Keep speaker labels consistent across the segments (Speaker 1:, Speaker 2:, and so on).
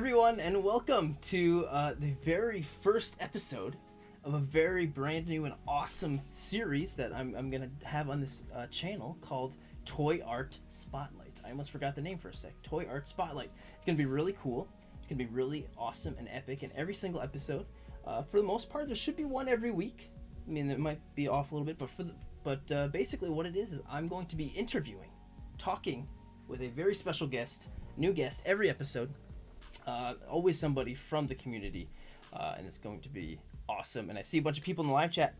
Speaker 1: everyone, and welcome to the very first episode of a very brand new and awesome series that I'm going to have on this channel called Toy Art Spotlight. I almost forgot the name for a sec. Toy Art Spotlight. It's going to be really cool. It's going to be really awesome and epic, and every single episode, for the most part, there should be one every week. I mean, it might be off a little bit, but basically what it is I'm going to be interviewing, talking with a very special guest, new guest, every episode. Always somebody from the community, and it's going to be awesome. And I see a bunch of people in the live chat.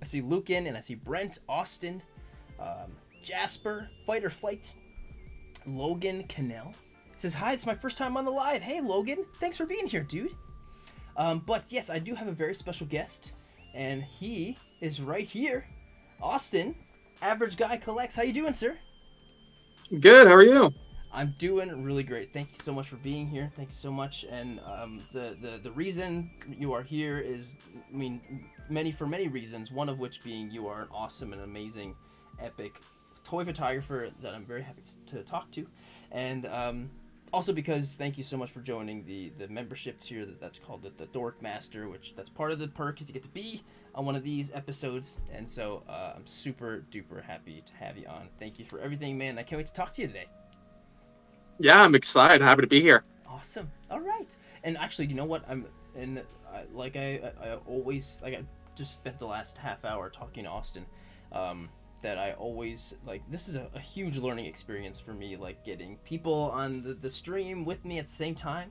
Speaker 1: I see Lucan, and I see Brent, Austin, Jasper, Fight or Flight, Logan Cannell. Says, hi, it's my first time on the live. Hey, Logan, thanks for being here, dude. But yes, I do have a very special guest, and he is right here. Austin, Average.Guy.Collects. How you doing, sir?
Speaker 2: Good, how are you?
Speaker 1: I'm doing really great. Thank you so much for being here. Thank you so much. And the reason you are here is, I mean, for many reasons. One of which being you are an awesome and amazing, epic toy photographer that I'm very happy to talk to, and also because thank you so much for joining the membership tier that's called the Dork Master, which that's part of the perk is you get to be on one of these episodes, and so I'm super duper happy to have you on. Thank you for everything, man. I can't wait to talk to you today.
Speaker 2: Yeah, I'm excited. Happy to be here.
Speaker 1: Awesome. All right. And actually, you know what? I always I just spent the last half hour talking to Austin. That I always this is a huge learning experience for me, like getting people on the stream with me at the same time.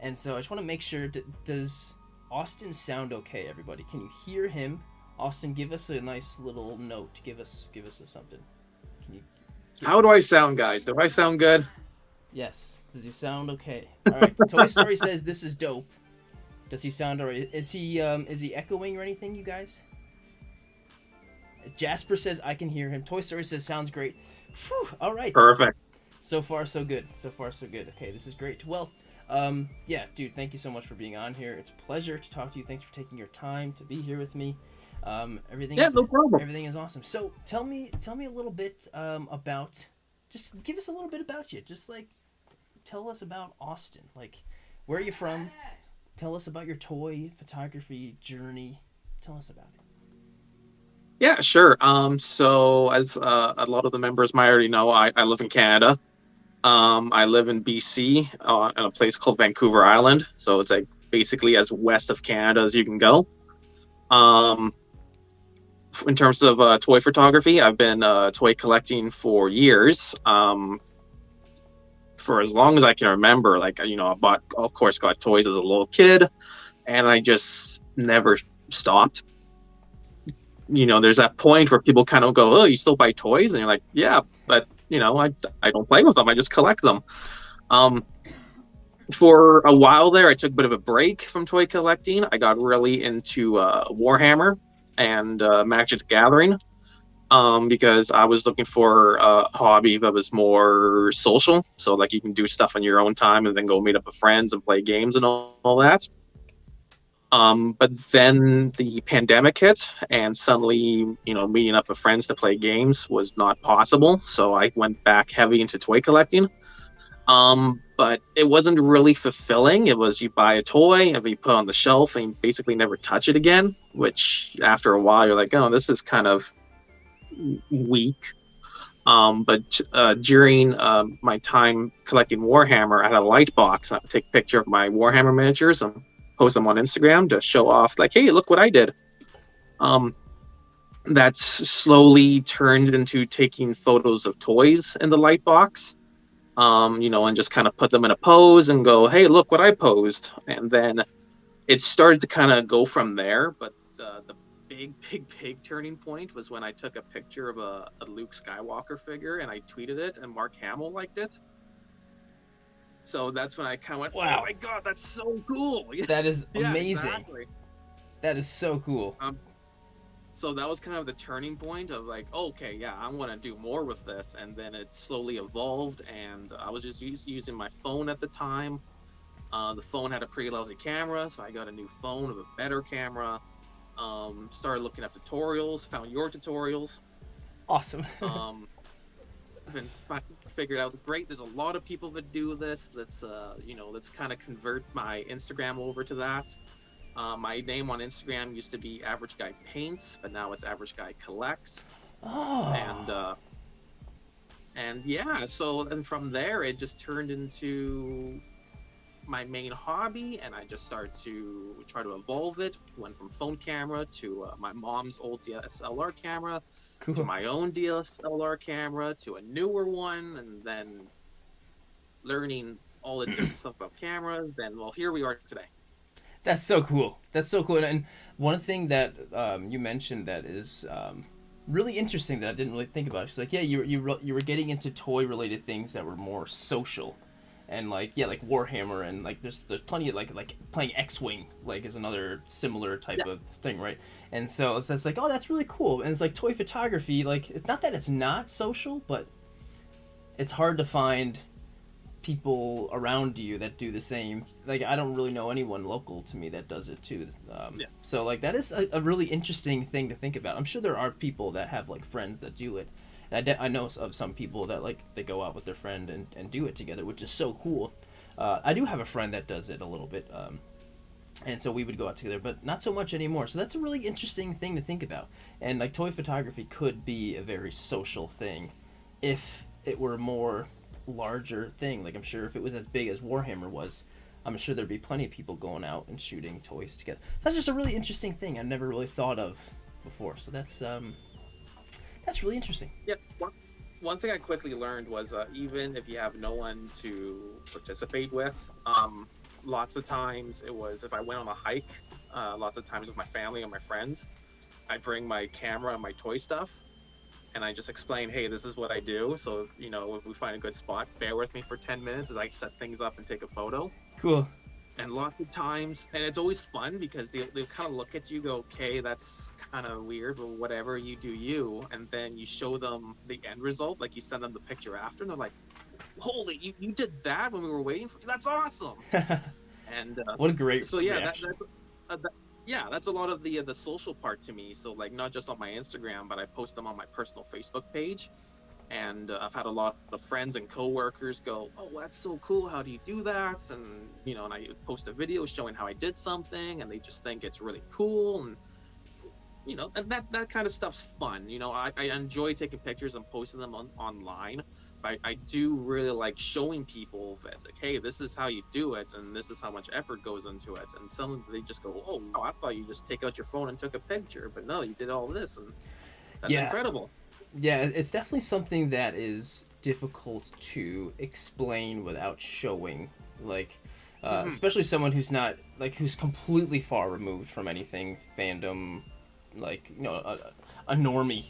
Speaker 1: And so I just want to make sure, does Austin sound okay, everybody? Can you hear him? Austin, give us a nice little note. Give us a something. Can you?
Speaker 2: How do I sound, guys? Do I sound good?
Speaker 1: Yes. Does he sound okay? All right. Toy Story says this is dope. Does he sound alright? Is he echoing or anything, you guys? Jasper says I can hear him. Toy Story says sounds great. Whew, all right.
Speaker 2: Perfect.
Speaker 1: So far so good. So far so good. Okay, this is great. Well, yeah, dude, thank you so much for being on here. It's a pleasure to talk to you. Thanks for taking your time to be here with me. Everything is awesome. So tell me a little bit about. Just give us a little bit about you. Just tell us about Austin. Like, where are you from? Tell us about your toy photography journey. Tell us about it.
Speaker 2: Yeah, sure. So as a lot of the members might already know, I live in Canada. I live in BC, in a place called Vancouver Island. So it's basically as west of Canada as you can go. In terms of toy photography, I've been toy collecting for years. For as long as I can remember, I got toys as a little kid, and I just never stopped. There's that point where people kind of go, "Oh, you still buy toys?" And you're like, "Yeah, but I don't play with them. I just collect them." For a while there, I took a bit of a break from toy collecting. I got really into Warhammer and Magic the Gathering, because I was looking for a hobby that was more social. So you can do stuff on your own time and then go meet up with friends and play games and all that. But then the pandemic hit, and suddenly, meeting up with friends to play games was not possible. So I went back heavy into toy collecting. But it wasn't really fulfilling. It was you buy a toy and you put it on the shelf and you basically never touch it again, which after a while you're like, oh, this is kind of weak. But during my time collecting Warhammer, I had a light box. I would take a picture of my Warhammer miniatures and post them on Instagram to show off, hey, look what I did. That's slowly turned into taking photos of toys in the light box, and just kind of put them in a pose and go, hey, look what I posed. And then it started to kind of go from there. But the big turning point was when I took a picture of a Luke Skywalker figure and I tweeted it, and Mark Hamill liked it. So that's when I kind of went, wow, oh my God, that's so cool.
Speaker 1: That is amazing.
Speaker 2: Exactly.
Speaker 1: That is so cool.
Speaker 2: So that was kind of the turning point of okay, yeah, I want to do more with this. And then it slowly evolved, and I was just using my phone at the time. The phone had a pretty lousy camera, so I got a new phone with a better camera. Started looking up tutorials, found your tutorials.
Speaker 1: Awesome.
Speaker 2: and figured out, great, there's a lot of people that do this. Let's kind of convert my Instagram over to that. My name on Instagram used to be Average Guy Paints, but now it's Average Guy Collects.
Speaker 1: Oh.
Speaker 2: And yeah, so and from there it just turned into my main hobby, and I just started to try to evolve it. Went from phone camera to my mom's old DSLR camera,
Speaker 1: Cool.
Speaker 2: to my own DSLR camera, to a newer one, and then learning all the different stuff about cameras. Then, well, here we are today.
Speaker 1: That's so cool. That's so cool. And one thing that you mentioned that is really interesting that I didn't really think about. It's like, yeah, you were getting into toy related things that were more social, and like Warhammer, and like there's plenty of like playing X-wing like is another similar type of thing, right? And so it's like, oh, that's really cool. And it's like toy photography. Like, it's not that it's not social, but it's hard to find people around you that do the same. Like, I don't really know anyone local to me that does it too. So like that is a really interesting thing to think about. I'm sure there are people that have like friends that do it, and I know of some people that like they go out with their friend and do it together, which is so cool. I do have a friend that does it a little bit, and so we would go out together, but not so much anymore. So that's a really interesting thing to think about. And like toy photography could be a very social thing if it were more larger thing. Like, I'm sure if it was as big as Warhammer was, I'm sure there'd be plenty of people going out and shooting toys together. So that's just a really interesting thing I've never really thought of before. So that's really interesting.
Speaker 2: Yeah. One thing I quickly learned was even if you have no one to participate with, lots of times it was if I went on a hike, lots of times with my family or my friends, I'd bring my camera and my toy stuff, and I just explain, hey, this is what I do. So, if we find a good spot, bear with me for 10 minutes as I set things up and take a photo.
Speaker 1: Cool.
Speaker 2: And lots of times, and it's always fun because they kind of look at you, go, okay, that's kind of weird, but whatever, you do you. And then you show them the end result, like you send them the picture after, and they're like, holy, you did that when we were waiting for you? That's awesome. And
Speaker 1: what a great
Speaker 2: so yeah,
Speaker 1: reaction.
Speaker 2: that's a lot of the social part to me. So like not just on my Instagram, but I post them on my personal Facebook page. And I've had a lot of friends and coworkers go, oh, that's so cool, how do you do that? And and I post a video showing how I did something, and they just think it's really cool. And and that kind of stuff's fun. I enjoy taking pictures and posting them online. But I do really like showing people that, like, hey, this is how you do it, and this is how much effort goes into it. And some, they just go, oh, no, I thought you just take out your phone and took a picture, but no, you did all this, and that's incredible.
Speaker 1: Yeah, it's definitely something that is difficult to explain without showing, like, especially someone who's not, like, who's completely far removed from anything fandom, like, a normie,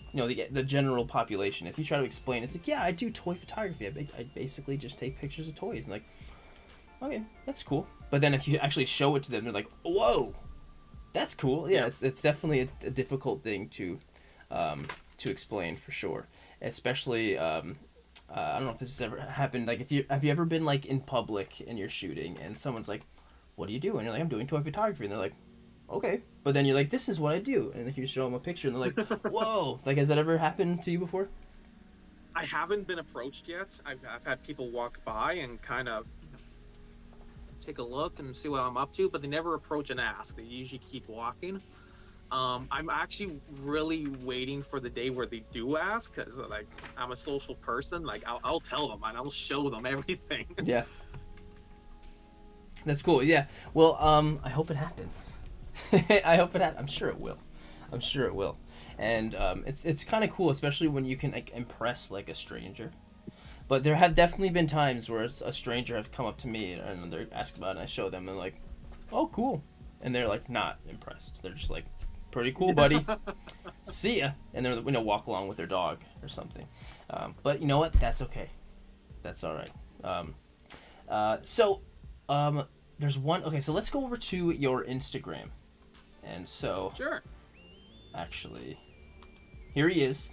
Speaker 1: the general population. If you try to explain, it's like, yeah, I do toy photography. I basically just take pictures of toys, and like, okay, that's cool. But then if you actually show it to them, they're like, whoa, that's cool. Yeah, it's definitely a difficult thing to explain for sure. Especially, I don't know if this has ever happened. Like, have you ever been like in public and you're shooting, and someone's like, "What do you do?" And you're like, "I'm doing toy photography," and they're like, okay. But then you're like, this is what I do. And then you show them a picture and they're like, whoa. Like, has that ever happened to you before?
Speaker 2: I haven't been approached yet. I've had people walk by and kind of take a look and see what I'm up to, but they never approach and ask. They usually keep walking. I'm actually really waiting for the day where they do ask, because like I'm a social person. Like I'll tell them and I'll show them everything.
Speaker 1: Yeah. That's cool. Yeah. Well, I hope it happens. I hope it happens. I'm sure it will. I'm sure it will. And it's kind of cool, especially when you can like impress like a stranger. But there have definitely been times where a stranger has come up to me and they're asking about it, and I show them and they're like, oh, cool. And they're like not impressed. They're just like, pretty cool, buddy. See ya. And they're walk along with their dog or something. But you know what? That's okay. That's all right. So there's one. Okay, so let's go over to your Instagram. And so,
Speaker 2: sure.
Speaker 1: Actually, here he is.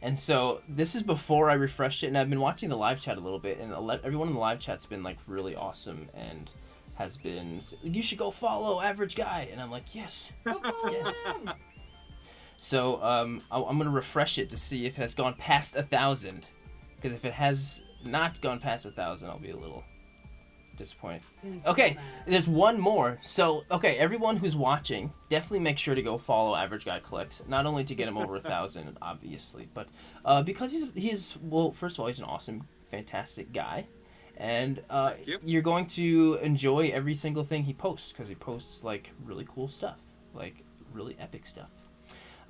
Speaker 1: And so this is before I refreshed it, and I've been watching the live chat a little bit, and everyone in the live chat's been like really awesome and has been, you should go follow Average Guy, and I'm like, yes, yes. So I'm gonna refresh it to see if it has gone past 1,000. because if it has not gone past 1,000, I'll be a little disappointed.
Speaker 3: Gonna
Speaker 1: Okay,
Speaker 3: steal that.
Speaker 1: there's one more. So, okay, everyone who's watching, definitely make sure to go follow Average.Guy.Collects. Not only to get him over 1,000, obviously, but because he's well, first of all, he's an awesome, fantastic guy, and
Speaker 2: Thank you.
Speaker 1: you're going to enjoy every single thing he posts because he posts like really cool stuff, like really epic stuff.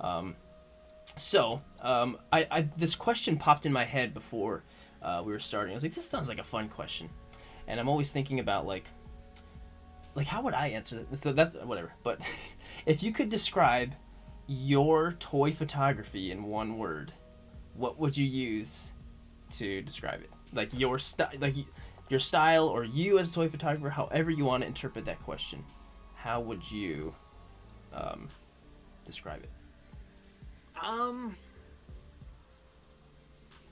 Speaker 1: I this question popped in my head before we were starting. I was like, this sounds like a fun question. And I'm always thinking about like how would I answer it? So that's whatever. But if you could describe your toy photography in one word, what would you use to describe it? Like your style, or you as a toy photographer, however you want to interpret that question. How would you describe it?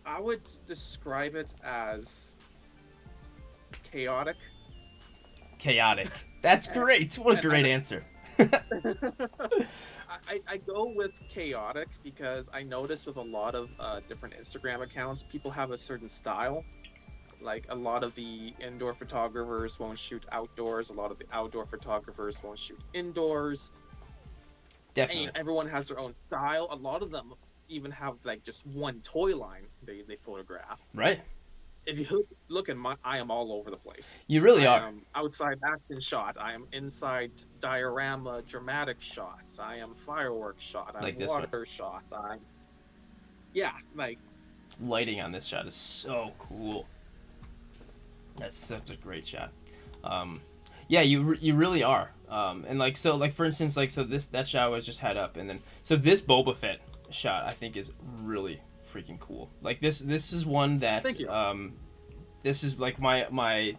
Speaker 2: I would describe it as chaotic.
Speaker 1: Chaotic. That's great. What a great answer.
Speaker 2: I go with chaotic because I notice with a lot of different Instagram accounts, people have a certain style. Like a lot of the indoor photographers won't shoot outdoors. A lot of the outdoor photographers won't shoot indoors.
Speaker 1: Definitely.
Speaker 2: And everyone has their own style. A lot of them even have like just one toy line they photograph.
Speaker 1: Right.
Speaker 2: If you look at I am all over the place.
Speaker 1: You really
Speaker 2: I
Speaker 1: are.
Speaker 2: am outside action shot. I am inside diorama dramatic shots. I am fireworks shot. I'm
Speaker 1: Like this
Speaker 2: water shot. Like
Speaker 1: Lighting on this shot is so cool. That's such a great shot. Yeah, you really are. And like so, like for instance, like so that shot was just had up, and then so this Boba Fett shot I think is really freaking cool. Like this is one that
Speaker 2: Thank you.
Speaker 1: This is like my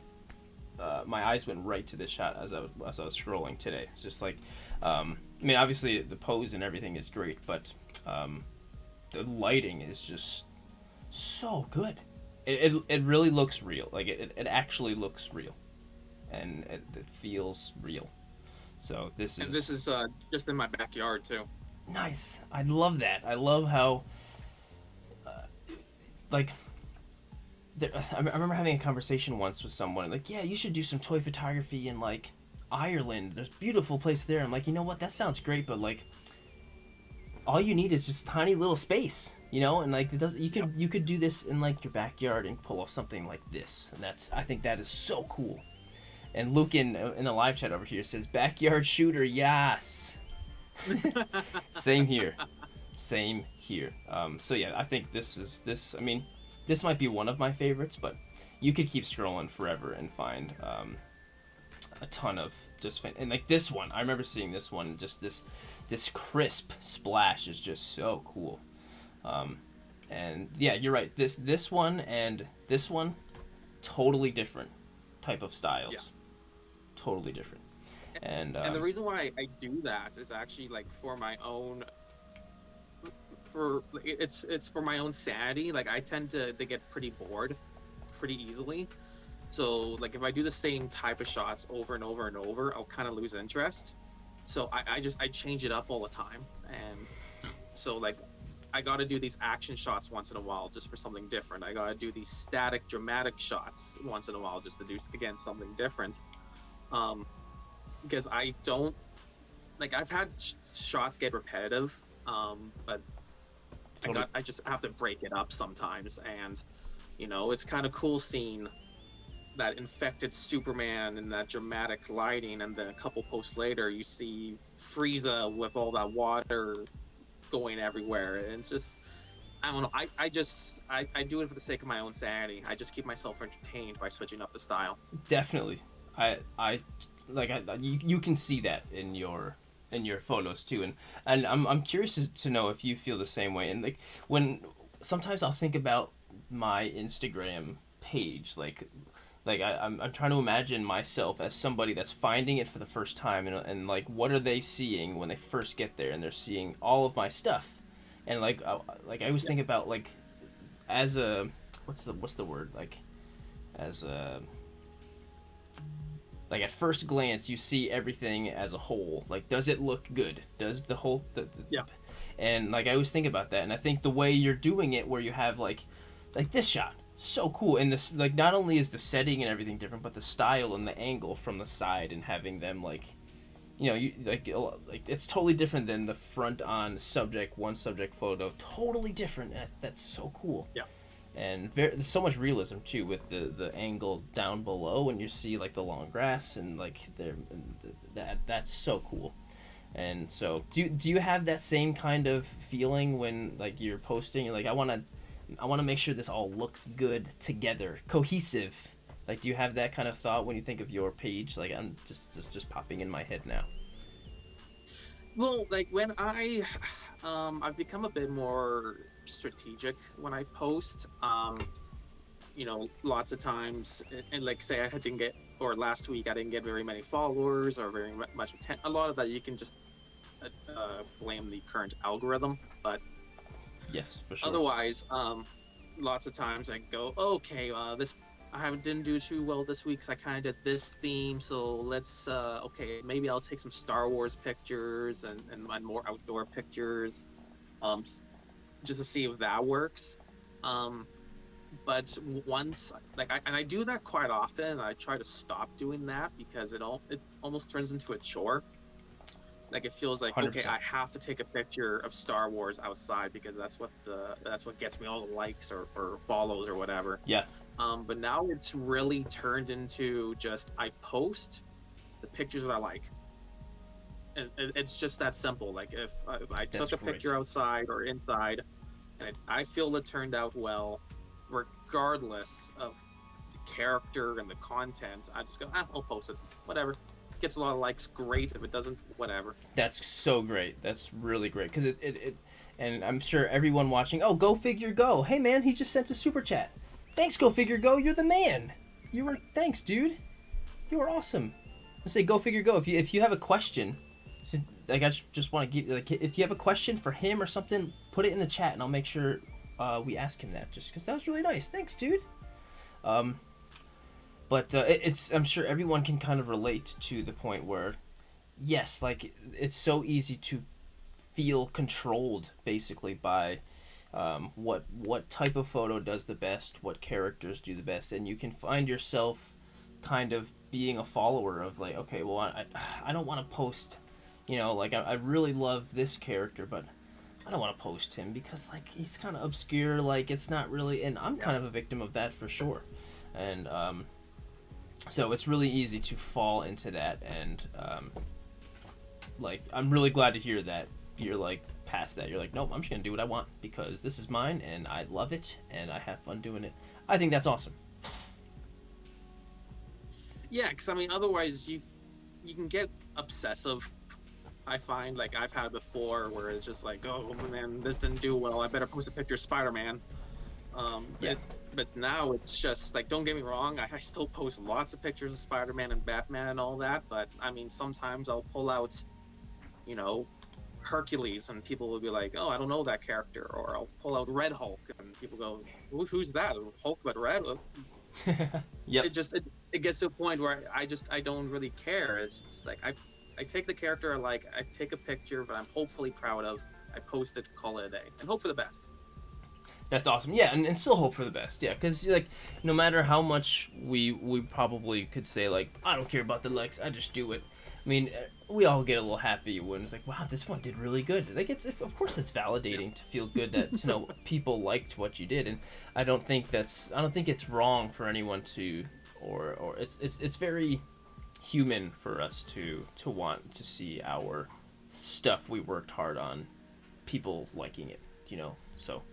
Speaker 1: eyes went right to this shot as I was scrolling today. It's just like I mean obviously the pose and everything is great, but the lighting is just so good. It really looks real. Like it actually looks real, and it feels real. So this is
Speaker 2: just in my backyard too.
Speaker 1: nice. I love that. I love how like I remember having a conversation once with someone like, yeah, you should do some toy photography in like Ireland. There's a beautiful place there. I'm like, you know what? That sounds great, but like all you need is just tiny little space, you know, and like you could do this in like your backyard and pull off something like this, and I think that is so cool. And Luke in the live chat over here says backyard shooter, yes. Same here. So yeah, I think this. I mean, this might be one of my favorites, but you could keep scrolling forever and find a ton of and like this one. I remember seeing this one. Just this crisp splash is just so cool. And yeah, you're right. This one and this one, totally different type of styles.
Speaker 2: Yeah.
Speaker 1: Totally different. And
Speaker 2: the reason why I do that is actually like for my own. It's for my own sanity. Like I tend to get pretty bored pretty easily. So like if I do the same type of shots over and over and over, I'll kind of lose interest. So I change it up all the time. And so like I got to do these action shots once in a while just for something different. I got to do these static dramatic shots once in a while just to do again something different. Because I don't like I've had shots get repetitive, but
Speaker 1: Totally.
Speaker 2: I just have to break it up sometimes, and you know it's kind of cool seeing that infected Superman and that dramatic lighting, and then a couple posts later you see Frieza with all that water going everywhere, and it's just I don't know. I do it for the sake of my own sanity. I just keep myself entertained by switching up the style.
Speaker 1: Definitely. You can see that in your photos too, and I'm curious to know if you feel the same way. And like when sometimes I'll think about my Instagram page, like I'm trying to imagine myself as somebody that's finding it for the first time, and like what are they seeing when they first get there, and they're seeing all of my stuff, and like I always think about like as a what's the word, like as a like at first glance you see everything as a whole. Like, does it look good? Does the whole
Speaker 2: Yeah.
Speaker 1: And like I always think about that, and I think the way you're doing it, where you have like like this shot, so cool. And this, like, not only is the setting and everything different, but the style and the angle from the side and having them like, you know, you like it's totally different than the front on one subject photo. Totally different. And that's so cool.
Speaker 2: Yeah.
Speaker 1: And there's so much realism too with the angle down below when you see like the long grass and like that's so cool. And so do you have that same kind of feeling when like you're posting? You're like, I want to make sure this all looks good together, cohesive. Like, do you have that kind of thought when you think of your page? Like, I'm just popping in my head now.
Speaker 2: Well, like when I've become a bit more strategic when I post. You know, lots of times, and like say I didn't get, or last week I didn't get very many followers or very much attention. A lot of that you can just blame the current algorithm, but
Speaker 1: yes, for sure.
Speaker 2: Otherwise, lots of times I go, okay, this didn't do too well this week because I kind of did this theme, so let's okay, maybe I'll take some Star Wars pictures and more outdoor pictures, just to see if that works. But once, like, I do that quite often, and I try to stop doing that because it almost turns into a chore. Like, it feels like 100%. Okay, I have to take a picture of Star Wars outside because that's what gets me all the likes or follows or whatever.
Speaker 1: Yeah.
Speaker 2: But now it's really turned into just I post the pictures that I like. And it's just that simple. Like if I took a picture outside or inside, and I feel it turned out well, regardless of the character and the content, I just go, I'll post it. Whatever. Gets a lot of likes, great. If it doesn't, whatever.
Speaker 1: That's so great. That's really great because it and I'm sure everyone watching. Oh, Go Figure Go! Hey man, he just sent a super chat. Thanks, Go Figure Go. You're the man. Thanks, dude. You were awesome. Let's say Go Figure Go. If you have a question, so, like I just want to give, like, if you have a question for him or something, put it in the chat and I'll make sure we ask him that. Just because that was really nice. Thanks, dude. But I'm sure everyone can kind of relate to the point where, yes, like it's so easy to feel controlled basically by what type of photo does the best, what characters do the best, and you can find yourself kind of being a follower of like, okay, well, I don't want to post, you know, like I really love this character, but I don't want to post him because like he's kind of obscure, like it's not really, and I'm kind of a victim of that for sure, and so it's really easy to fall into that, and like I'm really glad to hear that you're like past that. You're like, nope, I'm just gonna do what I want because this is mine and I love it and I have fun doing it. I think that's awesome.
Speaker 2: Yeah, because I mean, otherwise you can get obsessive. I find, like I've had before, where it's just like, oh man, this didn't do well. I better post a picture of Spider-Man. But now it's just like, don't get me wrong, I still post lots of pictures of Spider-Man and Batman and all that, but I mean, sometimes I'll pull out, you know, Hercules and people will be like, oh, I don't know that character, or I'll pull out Red Hulk and people go, who's that? Hulk but red?
Speaker 1: Yep.
Speaker 2: It gets to a point where I don't really care. It's just like I take the character I like, I take a picture that I'm hopefully proud of, I post it, call it a day, and hope for the best.
Speaker 1: That's awesome. Yeah, and still hope for the best. Yeah, because like no matter how much we probably could say like, I don't care about the likes, I just do it. I mean, we all get a little happy when it's like, wow, this one did really good. Like of course it's validating to feel good that you know people liked what you did, and I don't think it's wrong for anyone to or it's very human for us to want to see our stuff we worked hard on, people liking it, you know. So.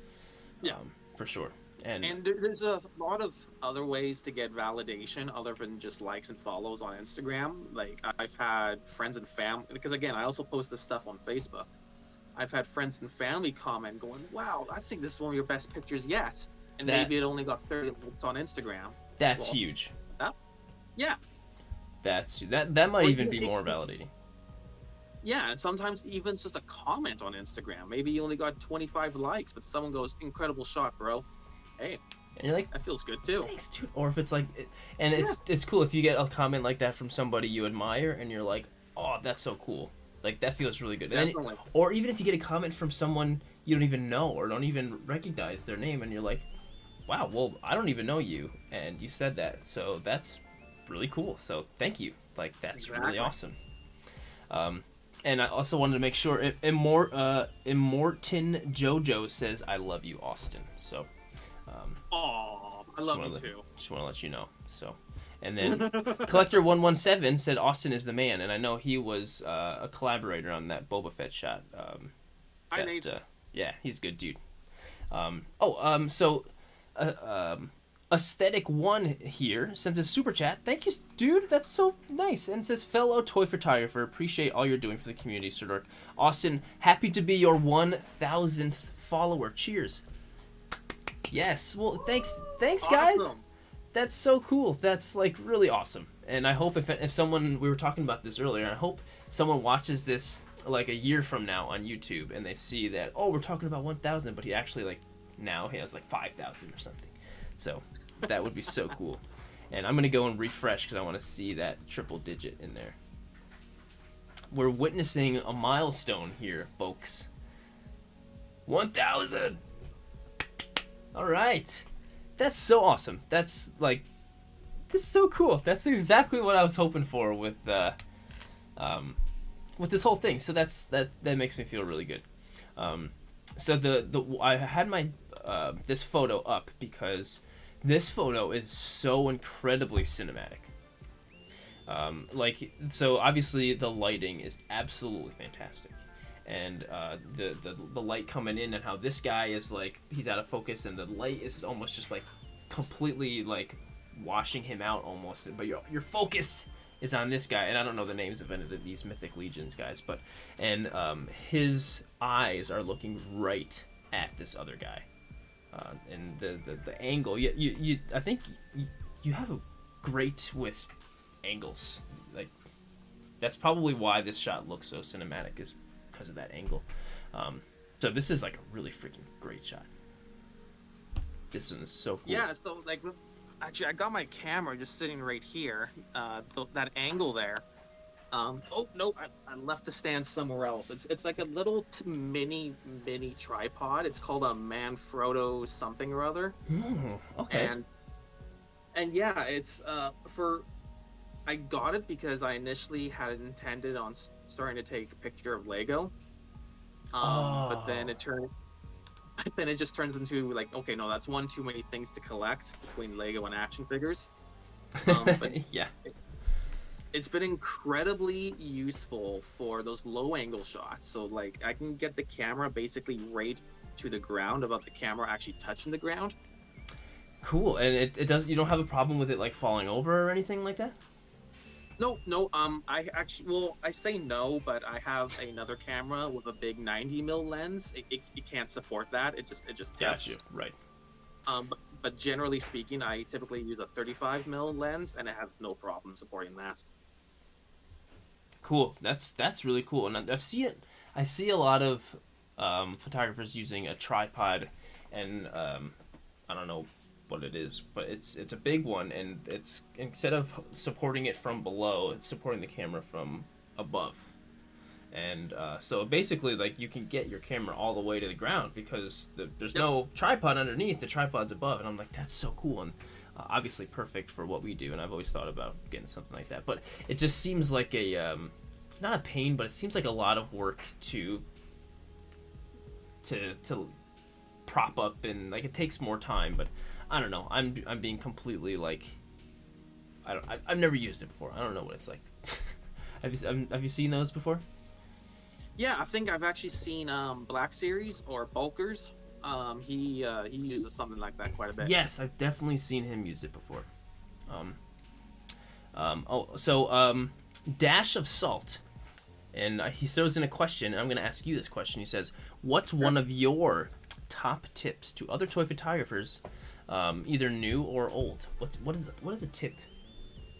Speaker 1: Yeah, for sure. And
Speaker 2: there's a lot of other ways to get validation other than just likes and follows on Instagram. Like I've had friends and family, because again, I also post this stuff on Facebook. I've had friends and family comment going, wow, I think this is one of your best pictures yet. And maybe it only got 30 likes on Instagram.
Speaker 1: That's huge.
Speaker 2: Yeah.
Speaker 1: That might even be more validating.
Speaker 2: Yeah, and sometimes even it's just a comment on Instagram. Maybe you only got 25 likes, but someone goes, incredible shot, bro. Hey,
Speaker 1: and you're like,
Speaker 2: that feels good too.
Speaker 1: Thanks, dude. Or if it's like, it's cool if you get a comment like that from somebody you admire, and you're like, oh, that's so cool. Like that feels really good. Or even if you get a comment from someone you don't even know or don't even recognize their name, and you're like, Wow, well, I don't even know you, and you said that, so that's really cool. So thank you. Like, that's really
Speaker 2: Exactly.
Speaker 1: awesome. Um, and I also wanted to make sure Immortan Jojo says I love you, Austin. So
Speaker 2: Oh, I
Speaker 1: just
Speaker 2: love
Speaker 1: want
Speaker 2: you
Speaker 1: to
Speaker 2: too.
Speaker 1: let you know. So, and then Collector117 said Austin is the man, and I know he was a collaborator on that Boba Fett shot.
Speaker 2: I made.
Speaker 1: Yeah, he's a good dude. So uh, um, Aesthetic One here sends a super chat. Thank you, dude. That's so nice. And says, fellow toy photographer, appreciate all you're doing for the community, Sirdork. Austin, happy to be your 1,000th follower. Cheers. Yes. Well, thanks, guys.
Speaker 2: Awesome.
Speaker 1: That's so cool. That's like really awesome. And I hope if someone, we were talking about this earlier, I hope someone watches this like a year from now on YouTube and they see that, oh, we're talking about 1,000, but he actually like now he has like 5,000 or something. So that would be so cool. And I'm gonna go and refresh because I want to see that triple digit in there. We're witnessing a milestone here, folks. 1,000. All right. That's so awesome. That's like, this is so cool. That's exactly what I was hoping for with this whole thing. So that makes me feel really good. So I had my this photo up because this photo is so incredibly cinematic. So obviously the lighting is absolutely fantastic. And the light coming in and how this guy is like, he's out of focus and the light is almost just like completely like washing him out almost, but your focus is on this guy, and I don't know the names of any of these Mythic Legions guys, but his eyes are looking right at this other guy, and the angle, you I think you have a great with angles, like that's probably why this shot looks so cinematic, is because of that angle. So this is like a really freaking great shot. This one is so cool.
Speaker 2: Yeah, so like, actually, I got my camera just sitting right here. That angle there. Oh no, I left the stand somewhere else. It's like a little mini tripod. It's called a Manfrotto something or other.
Speaker 1: Okay.
Speaker 2: And yeah, it's I got it because I initially had intended on starting to take a picture of Lego. But then it just turns into like, okay, no, that's one too many things to collect between Lego and action figures. But
Speaker 1: yeah,
Speaker 2: it's been incredibly useful for those low angle shots. So like I can get the camera basically right to the ground without the camera actually touching the ground.
Speaker 1: Cool. And it does, you don't have a problem with it like falling over or anything like that?
Speaker 2: No, I actually, well, I say no, but I have another camera with a big 90mm lens. It can't support that. It just tips.
Speaker 1: Gotcha. Right.
Speaker 2: But generally speaking, I typically use a 35mm lens, and it has no problem supporting that.
Speaker 1: Cool. That's really cool. And I see a lot of photographers using a tripod, and I don't know what it is, but it's a big one, and it's, instead of supporting it from below, it's supporting the camera from above. And so basically, like, you can get your camera all the way to the ground because there's no tripod underneath, the tripod's above. And I'm like, that's so cool, and obviously perfect for what we do. And I've always thought about getting something like that, but it just seems like a not a pain, but it seems like a lot of work to prop up, and like it takes more time. But I don't know, I'm being completely like, I've never used it before. I don't know what it's like. Have you seen those before?
Speaker 2: Yeah, I think I've actually seen Black Series or Bulkers. He uses something like that quite a bit.
Speaker 1: Yes, I've definitely seen him use it before. Dash of Salt, and he throws in a question, and I'm going to ask you this question. He says, what's one of your top tips to other toy photographers, either new or old? What is a tip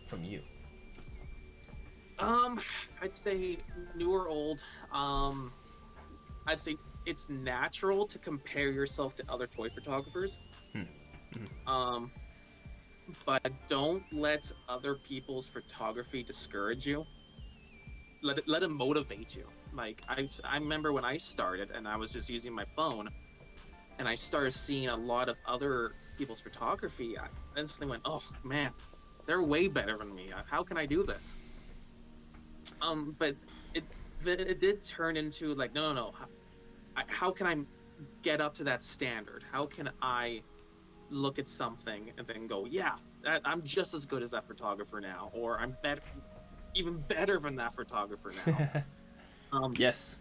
Speaker 1: from you?
Speaker 2: I'd say new or old. I'd say it's natural to compare yourself to other toy photographers. But don't let other people's photography discourage you. Let it motivate you. Like I remember when I started and I was just using my phone, and I started seeing a lot of other people's photography, I instantly went, oh man, they're way better than me. How can I do this? But it did turn into like, no. How can I get up to that standard? How can I look at something and then go, yeah, I'm just as good as that photographer now, or I'm better, even better than that photographer now.
Speaker 1: Yes.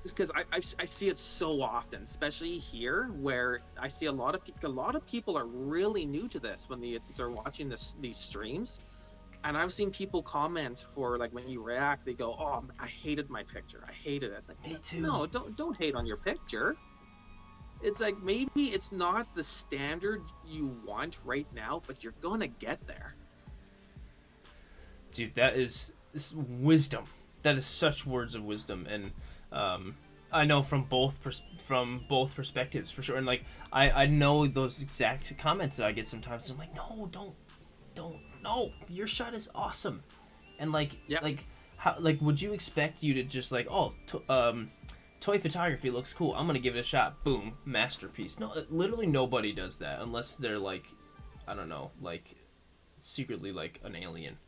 Speaker 2: Because I see it so often, especially here, where I see a lot of people are really new to this when they're watching these streams, and I've seen people comment for like when you react, they go, "Oh, I hated my picture. I hated it." Like,
Speaker 1: Me too.
Speaker 2: No, don't hate on your picture. It's like maybe it's not the standard you want right now, but you're gonna get there.
Speaker 1: Dude, that is wisdom. That is such words of wisdom, and I know from both perspectives for sure. And like I know those exact comments that I get sometimes. I'm like, no, no, your shot is awesome, and like how would you expect you to just like toy photography looks cool, I'm gonna give it a shot, boom, masterpiece. No, literally nobody does that unless they're like, I don't know, like secretly like an alien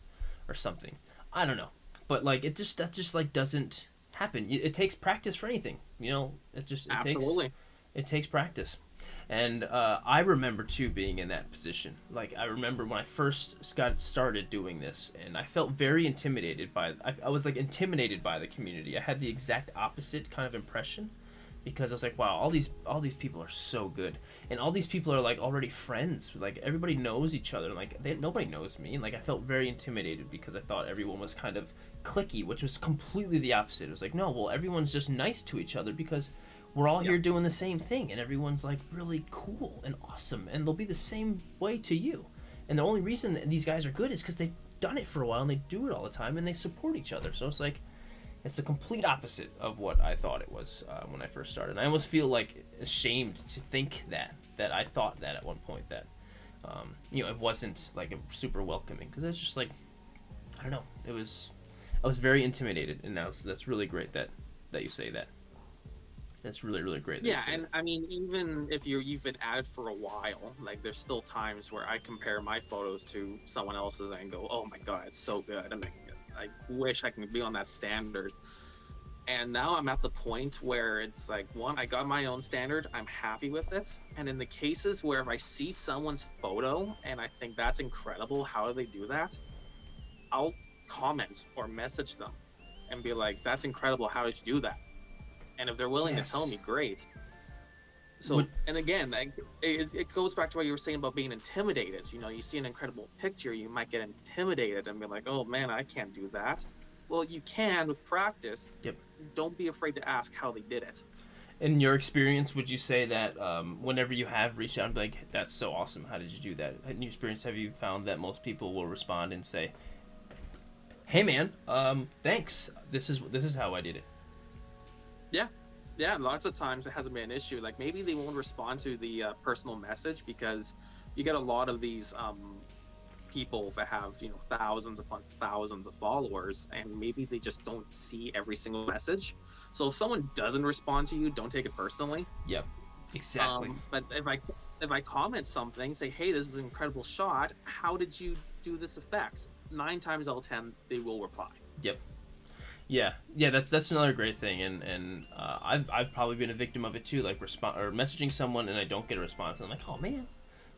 Speaker 1: or something. I don't know, but like that just like doesn't happen. It takes practice for anything, you know. It takes practice. And I remember too being in that position. Like I remember when I first got started doing this, and I felt very intimidated by. I was like intimidated by the community. I had the exact opposite kind of impression, because I was like, wow, all these people are so good, and all these people are like already friends. Like everybody knows each other. Like nobody knows me. And like I felt very intimidated because I thought everyone was kind of cliquey, which was completely the opposite. It was like, no, well, everyone's just nice to each other because we're all here doing the same thing, and everyone's like really cool and awesome, and they'll be the same way to you. And the only reason that these guys are good is because they've done it for a while and they do it all the time and they support each other. So it's like, it's the complete opposite of what I thought it was when I first started. And I almost feel like ashamed to think that I thought that at one point, that it wasn't like a super welcoming, because it's just like, I don't know, I was very intimidated, and that's really great that you say that. That's really, really great.
Speaker 2: Yeah, and I mean, even if you've been at it for a while, like there's still times where I compare my photos to someone else's and go, "Oh my god, it's so good!" And I wish I can be on that standard. And now I'm at the point where it's like, one, I got my own standard, I'm happy with it. And in the cases where if I see someone's photo and I think that's incredible, how do they do that? I'll comment or message them and be like, "That's incredible, how did you do that?" And if they're willing to tell me, great. So, and again, it goes back to what you were saying about being intimidated. You know, you see an incredible picture, you might get intimidated and be like, "Oh man, I can't do that." Well, you can with practice.
Speaker 1: Yep.
Speaker 2: Don't be afraid to ask how they did it.
Speaker 1: In your experience, would you say that whenever you have reached out and be like, "That's so awesome, how did you do that?" In your experience, have you found that most people will respond and say, "Hey man, thanks. This is how I did it." Yeah,
Speaker 2: lots of times it hasn't been an issue. Like maybe they won't respond to the personal message because you get a lot of these people that have, thousands upon thousands of followers, and maybe they just don't see every single message. So if someone doesn't respond to you, don't take it personally.
Speaker 1: Yep, exactly.
Speaker 2: But if I comment something, say, "Hey, this is an incredible shot. How did you do this effect?" 9 times out of 10, they will reply.
Speaker 1: Yep. Yeah, that's another great thing, and I've probably been a victim of it too, like messaging someone and I don't get a response, and I'm like, oh man,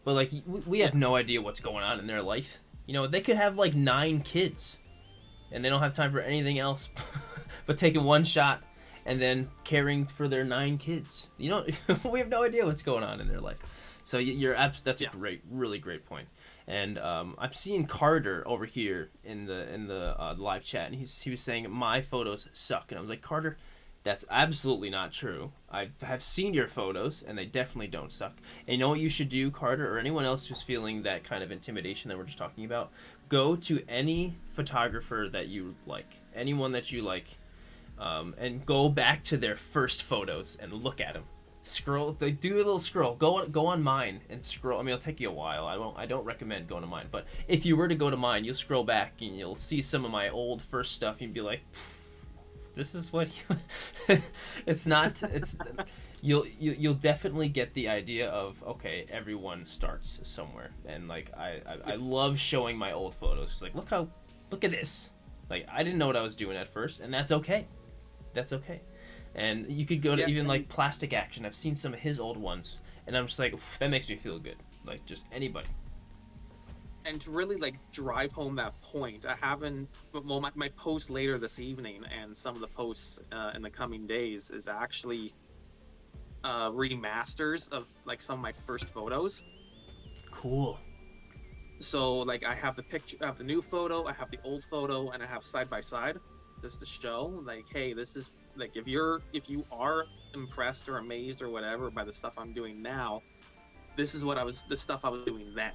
Speaker 1: but like we have no idea what's going on in their life. They could have like 9 kids, and they don't have time for anything else, but taking one shot and then caring for their 9 kids. We have no idea what's going on in their life. So that's a really great point. And I'm seeing Carter over here in the live chat, and he was saying my photos suck, and I was like, Carter, that's absolutely not true. I have seen your photos, and they definitely don't suck. And you know what you should do, Carter, or anyone else who's feeling that kind of intimidation that we're just talking about? Go to any photographer that you like, anyone that you like, and go back to their first photos and look at them. Scroll, do a little scroll. Go on mine and scroll. I mean, it'll take you a while. I don't recommend going to mine, but if you were to go to mine, you'll scroll back and you'll see some of my old first stuff. You'd be like, this is what you... It's you'll definitely get the idea of, okay, everyone starts somewhere, and like I love showing my old photos. It's like, look at this. Like, I didn't know what I was doing at first, and that's okay. That's okay. And you could go to even like Plastic Action. I've seen some of his old ones, and I'm just like, that makes me feel good. Like, just anybody.
Speaker 2: And to really like drive home that point, I haven't. Well, my post later this evening and some of the posts in the coming days is actually remasters of like some of my first photos.
Speaker 1: Cool.
Speaker 2: So like I have the picture, I have the new photo, I have the old photo, and I have side by side, just to show like, hey, this is like, if you are impressed or amazed or whatever by the stuff I'm doing now, this is the stuff I was doing then,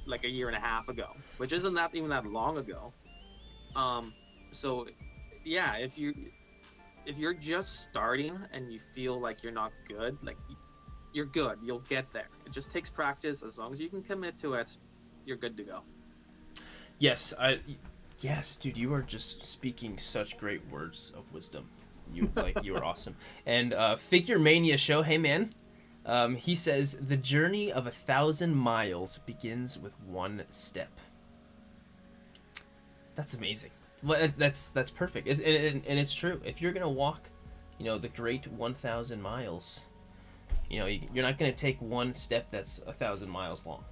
Speaker 2: like a year and a half ago, which isn't that even that long ago. So yeah, if you're just starting and you feel like you're not good, like, you're good. You'll get there. It just takes practice. As long as you can commit to it, you're good to go.
Speaker 1: Yes, dude, you are just speaking such great words of wisdom. You are awesome. And Figure Mania Show, hey man, he says the journey of 1,000 miles begins with one step. That's amazing. Well, that's perfect. And it's true. If you're gonna walk, the great 1,000 miles. You're not going to take one step that's 1,000 miles long.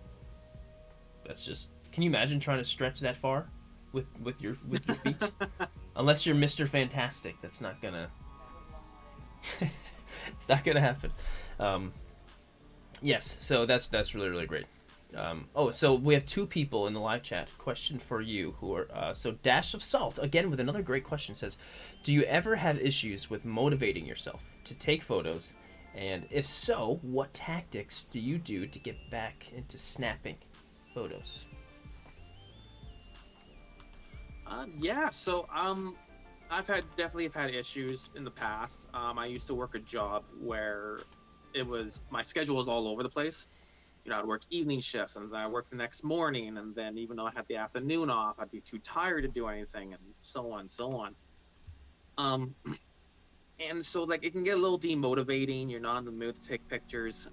Speaker 1: That's just... Can you imagine trying to stretch that far with your feet? Unless you're Mr. Fantastic, that's not going to... It's not going to happen. Yes, so that's really, really great. So we have two people in the live chat. Question for you who are... So Dash of Salt, again with another great question, says, do you ever have issues with motivating yourself to take photos? And if so, what tactics do you do to get back into snapping photos?
Speaker 2: So I've definitely had issues in the past. I used to work a job where my schedule was all over the place. I'd work evening shifts, and then I'd work the next morning, and then even though I had the afternoon off, I'd be too tired to do anything, and so on. And so, like, it can get a little demotivating. You're not in the mood to take pictures.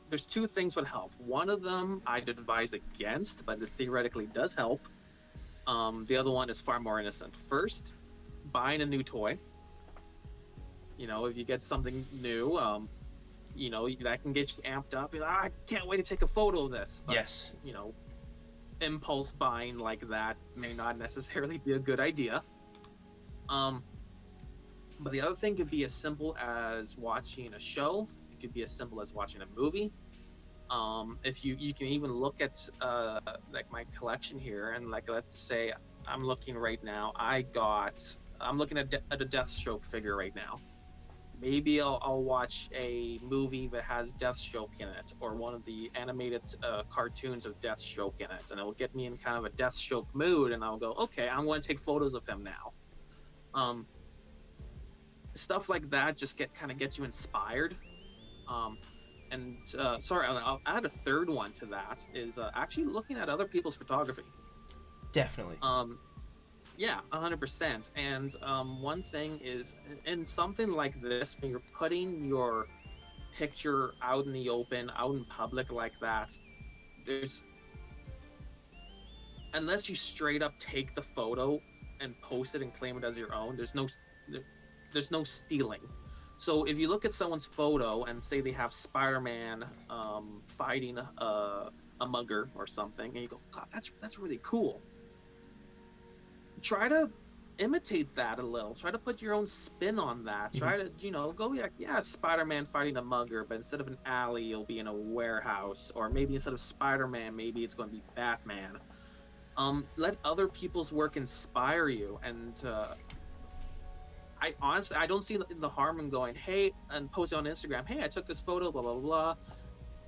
Speaker 2: There's two things would help. One of them I'd advise against, but it theoretically does help. The other one is far more innocent. First, buying a new toy. If you get something new, that can get you amped up. I can't wait to take a photo of this. But,
Speaker 1: yes.
Speaker 2: Impulse buying like that may not necessarily be a good idea. But the other thing could be as simple as watching a show. It could be as simple as watching a movie. If you can even look at like my collection here, and like, let's say I'm looking right now. I'm looking at a Deathstroke figure right now. Maybe I'll watch a movie that has Deathstroke in it, or one of the animated cartoons of Deathstroke in it, and it will get me in kind of a Deathstroke mood, and I'll go, okay, I'm going to take photos of him now. Stuff like that just gets you inspired. Sorry, I'll add a third one to that, is actually looking at other people's photography.
Speaker 1: Definitely.
Speaker 2: 100%. And one thing is, in something like this, when you're putting your picture out in the open, out in public like that, unless you straight up take the photo and post it and claim it as your own, there's no stealing. So if you look at someone's photo and say they have Spider-Man fighting a mugger or something, and you go, God, that's really cool. Try to imitate that a little. Try to put your own spin on that. Try to, go, Spider-Man fighting a mugger, but instead of an alley, you'll be in a warehouse. Or maybe instead of Spider-Man, maybe it's going to be Batman. Let other people's work inspire you. And I honestly, I don't see the harm in going, hey, and posting on Instagram, hey, I took this photo, blah, blah, blah.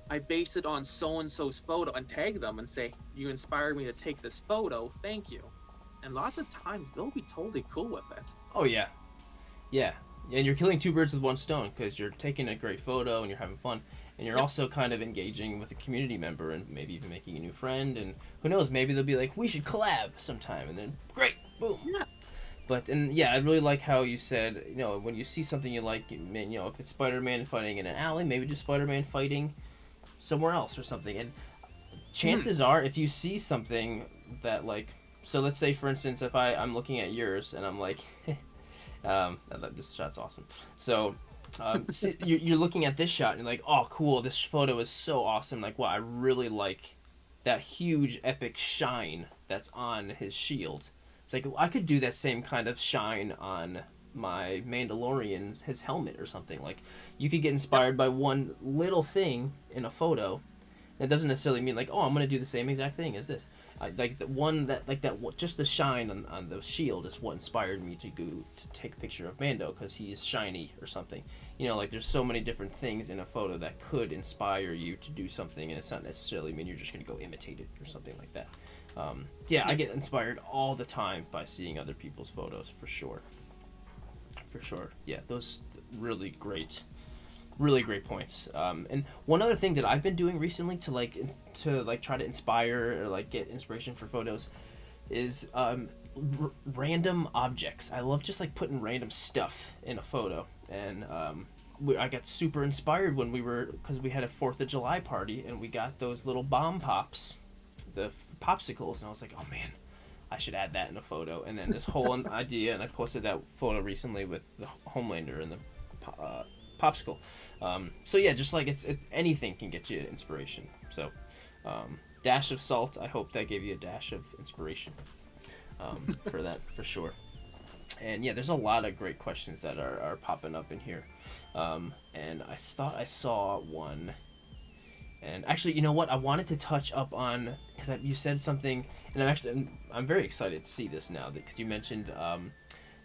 Speaker 2: I base it on so-and-so's photo, and tag them and say, you inspired me to take this photo, thank you. And lots of times, they'll be totally cool with it.
Speaker 1: Oh, yeah. Yeah. And you're killing two birds with one stone, because you're taking a great photo and you're having fun. And you're also kind of engaging with a community member and maybe even making a new friend. And who knows, maybe they'll be like, we should collab sometime. And then, great, boom. But and yeah, I really like how you said, you know, when you see something you like, you know, if it's Spider-Man fighting in an alley, maybe just Spider-Man fighting somewhere else or something. And chances are, if you see something that like, so let's say for instance, if I'm looking at yours and I'm like, this shot's awesome. So see, you're looking at this shot and you're like, oh cool, this photo is so awesome. Like, wow, I really like that huge epic shine that's on his shield. It's like I could do that same kind of shine on my Mandalorian's his helmet or something. Like you could get inspired by one little thing in a photo. It doesn't necessarily mean like, oh, I'm gonna do the same exact thing as this. Like the one that like that just the shine on the shield is what inspired me to go to take a picture of Mando because he's shiny or something. You know, like there's so many different things in a photo that could inspire you to do something, and it's not necessarily mean you're just gonna go imitate it or something like that. Yeah, I get inspired all the time by seeing other people's photos for sure. For sure, yeah, those really great points. And one other thing that I've been doing recently to try to inspire or like get inspiration for photos is random objects. I love just like putting random stuff in a photo, and I got super inspired when because we had a 4th of July party and we got those little bomb pops, the popsicles, and I was like, oh man, I should add that in a photo. And then this whole idea, and I posted that photo recently with the Homelander and the popsicle. So yeah, just like it's anything can get you inspiration. So dash of salt, I hope that gave you a dash of inspiration for that for sure. And yeah, there's a lot of great questions that are popping up in here. And I thought I saw one. And actually, you know what? I wanted to touch up on, because you said something, and I'm very excited to see this now, because you mentioned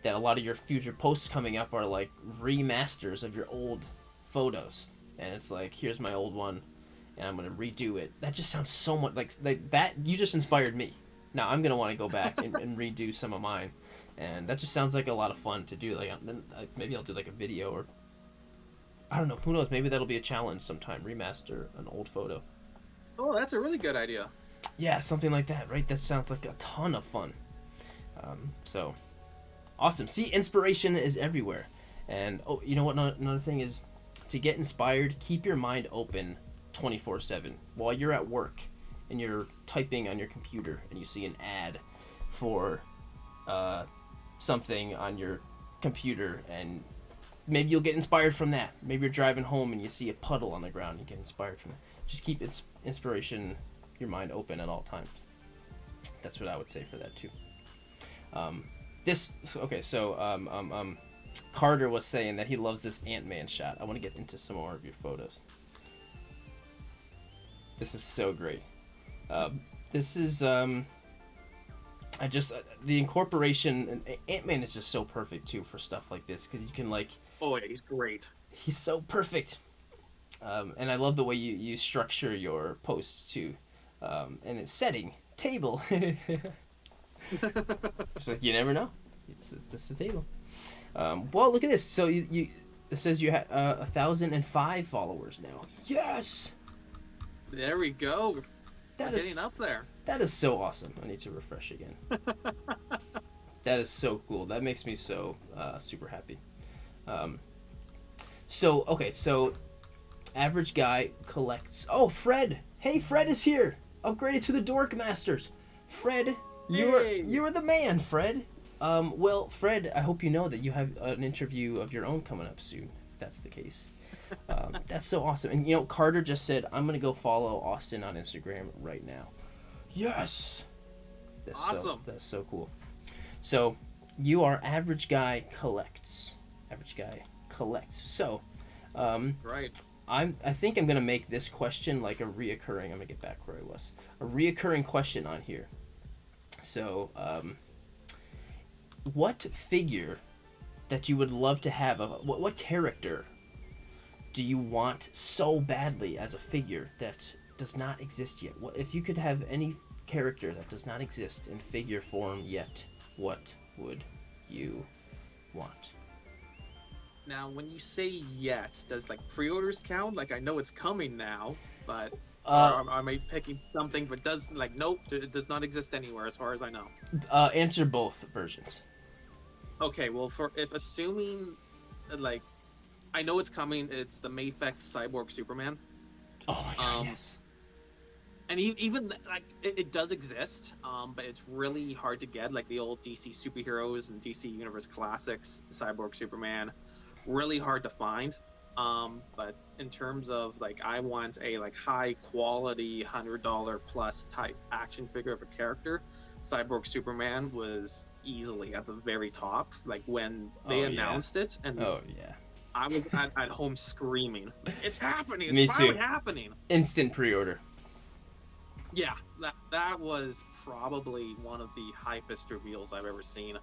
Speaker 1: that a lot of your future posts coming up are like remasters of your old photos. And it's like, here's my old one, and I'm going to redo it. That just sounds so much like that. You just inspired me. Now I'm going to want to go back and redo some of mine. And that just sounds like a lot of fun to do. Like maybe I'll do like a video, or I don't know, who knows, maybe that'll be a challenge sometime, remaster an old photo.
Speaker 2: Oh, that's a really good idea.
Speaker 1: Yeah, something like that, right? That sounds like a ton of fun. So, awesome. See, inspiration is everywhere. And, oh, you know what, another thing is, to get inspired, keep your mind open 24/7. While you're at work and you're typing on your computer and you see an ad for something on your computer, and maybe you'll get inspired from that. Maybe you're driving home and you see a puddle on the ground and you get inspired from it. Just keep inspiration, your mind open at all times. That's what I would say for that too. Carter was saying that he loves this Ant-Man shot. I want to get into some more of your photos. This is so great. This is the incorporation, and Ant-Man is just so perfect too for stuff like this, because you can like,
Speaker 2: oh yeah, he's great.
Speaker 1: He's so perfect. And I love the way you structure your posts too. And it's setting, table. It's like, you never know. It's a table. Well, look at this. So it says you had 1,005 followers now. Yes!
Speaker 2: There we go.
Speaker 1: We're
Speaker 2: getting up there.
Speaker 1: That is so awesome. I need to refresh again. That is so cool. That makes me so super happy. So Average Guy Collects. Oh, Fred! Hey, Fred is here. Upgraded to the Dork Masters. Fred, you are the man, Fred. Well, Fred, I hope you know that you have an interview of your own coming up soon, if that's the case. That's so awesome. And, you know, Carter just said, I'm going to go follow Austin on Instagram right now. Yes! That's awesome. That's so cool. So, you are Average Guy Collects. Average Guy Collects. So,
Speaker 2: right.
Speaker 1: I think I'm going to make this question like a reoccurring, I'm going to get back where I was, a reoccurring question on here. So, what figure that you would love to have, what character do you want so badly as a figure that does not exist yet? What if you could have any character that does not exist in figure form yet, what would you want?
Speaker 2: Now, when you say yet, does like pre-orders count? Like, I know it's coming now, but am I picking something that does, like, nope, it does not exist anywhere as far as I know?
Speaker 1: Answer both versions.
Speaker 2: Okay, well, for if assuming, like, I know it's coming. It's the Mafex Cyborg Superman.
Speaker 1: Oh my god,
Speaker 2: Um,
Speaker 1: yes.
Speaker 2: and even like it does exist, but it's really hard to get. Like the old DC superheroes and DC Universe classics, Cyborg Superman, really hard to find. But in terms of like, I want a like high quality $100 plus type action figure of a character. Cyborg Superman was easily at the very top. Like when they
Speaker 1: Oh yeah.
Speaker 2: announced it, and
Speaker 1: Oh yeah.
Speaker 2: I was at home screaming, "It's happening! It's
Speaker 1: Me
Speaker 2: finally
Speaker 1: too.
Speaker 2: happening!"
Speaker 1: Instant pre-order.
Speaker 2: Yeah, that was probably one of the hypest reveals I've ever seen,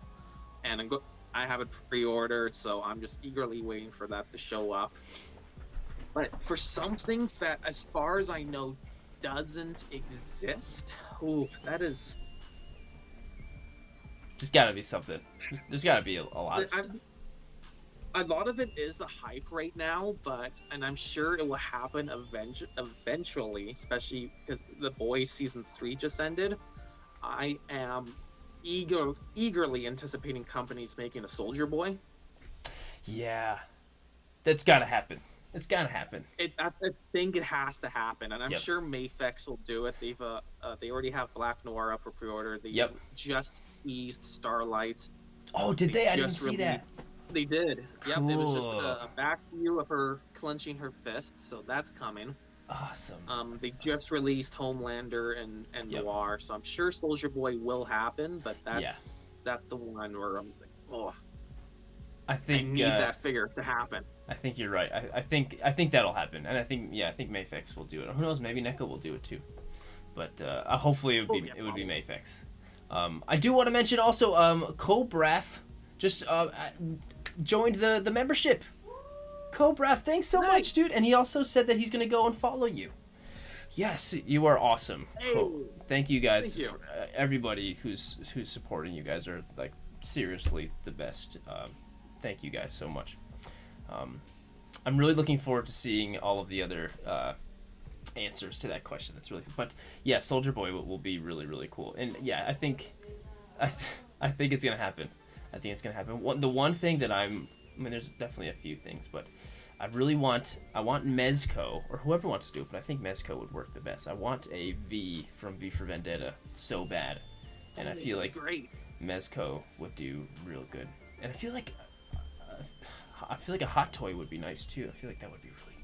Speaker 2: and I have it pre-ordered, so I'm just eagerly waiting for that to show up. But for something that, as far as I know, doesn't exist, ooh, that is.
Speaker 1: There's got to be something. There's got to be a lot of stuff.
Speaker 2: A lot of it is the hype right now, and I'm sure it will happen eventually, especially because The Boys season 3 just ended. I am eagerly anticipating companies making a Soldier Boy.
Speaker 1: Yeah. That's got to happen. It's got to happen.
Speaker 2: I think it has to happen, and I'm
Speaker 1: Yep.
Speaker 2: sure Mafex will do it. They already have Black Noir up for pre-order. They
Speaker 1: Yep.
Speaker 2: just teased Starlight.
Speaker 1: Oh, did they? I didn't
Speaker 2: just
Speaker 1: see that.
Speaker 2: They did. Yep, it was just
Speaker 1: Cool.
Speaker 2: a back view of her clenching her fists, so that's coming.
Speaker 1: Awesome.
Speaker 2: They just released Homelander and
Speaker 1: Yep.
Speaker 2: Noir, so I'm sure Soldier Boy will happen, but that's
Speaker 1: Yeah.
Speaker 2: that's the one where I'm like, oh,
Speaker 1: I
Speaker 2: I
Speaker 1: think
Speaker 2: need that figure to happen.
Speaker 1: I think you're right. I think that'll happen, and I think Mafex will do it. Who knows? Maybe NECA will do it too. But hopefully it would be Mafex. I do want to mention also Cobraf just joined the membership. Cobraf, thanks so much, dude. And he also said that he's gonna go and follow you. Yes, you are awesome.
Speaker 2: Hey.
Speaker 1: Thank you guys.
Speaker 2: Thank you.
Speaker 1: For, everybody who's supporting you guys are like seriously the best. Thank you guys so much. I'm really looking forward to seeing all of the other answers to that question. That's really fun. But yeah, Soldier Boy will be really, really cool. And yeah, I think it's gonna happen. I think it's gonna happen. The one thing that I mean, there's definitely a few things, but I want Mezco, or whoever wants to do it, but I think Mezco would work the best. I want a V from V for Vendetta so bad, and I feel like
Speaker 2: great.
Speaker 1: Mezco would do real good. And I feel like a hot toy would be nice too. I feel like that would be really.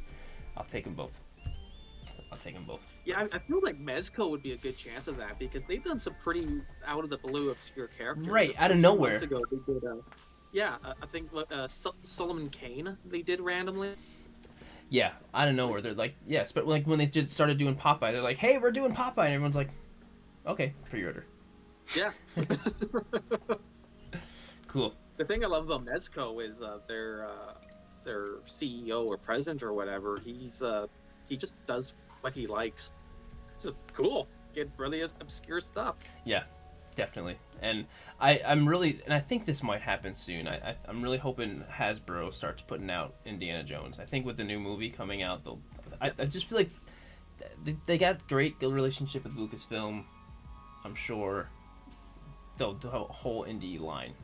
Speaker 1: I'll take them both.
Speaker 2: Yeah, I feel like Mezco would be a good chance of that because they've done some pretty out of the blue obscure characters.
Speaker 1: Right, out of nowhere.
Speaker 2: Months ago, they did. I think Solomon Kane they did randomly.
Speaker 1: Yeah, out of nowhere. They're like, yes, but like when they started doing Popeye, they're like, hey, we're doing Popeye, and everyone's like, okay, pre-order.
Speaker 2: Yeah.
Speaker 1: Cool.
Speaker 2: The thing I love about Mezco is their CEO or president or whatever. He just does what he likes. So cool. Get really obscure stuff.
Speaker 1: Yeah, definitely. And I think this might happen soon. I'm really hoping Hasbro starts putting out Indiana Jones. I think with the new movie coming out, I just feel like they got great relationship with Lucasfilm. I'm sure they'll have a whole indie line,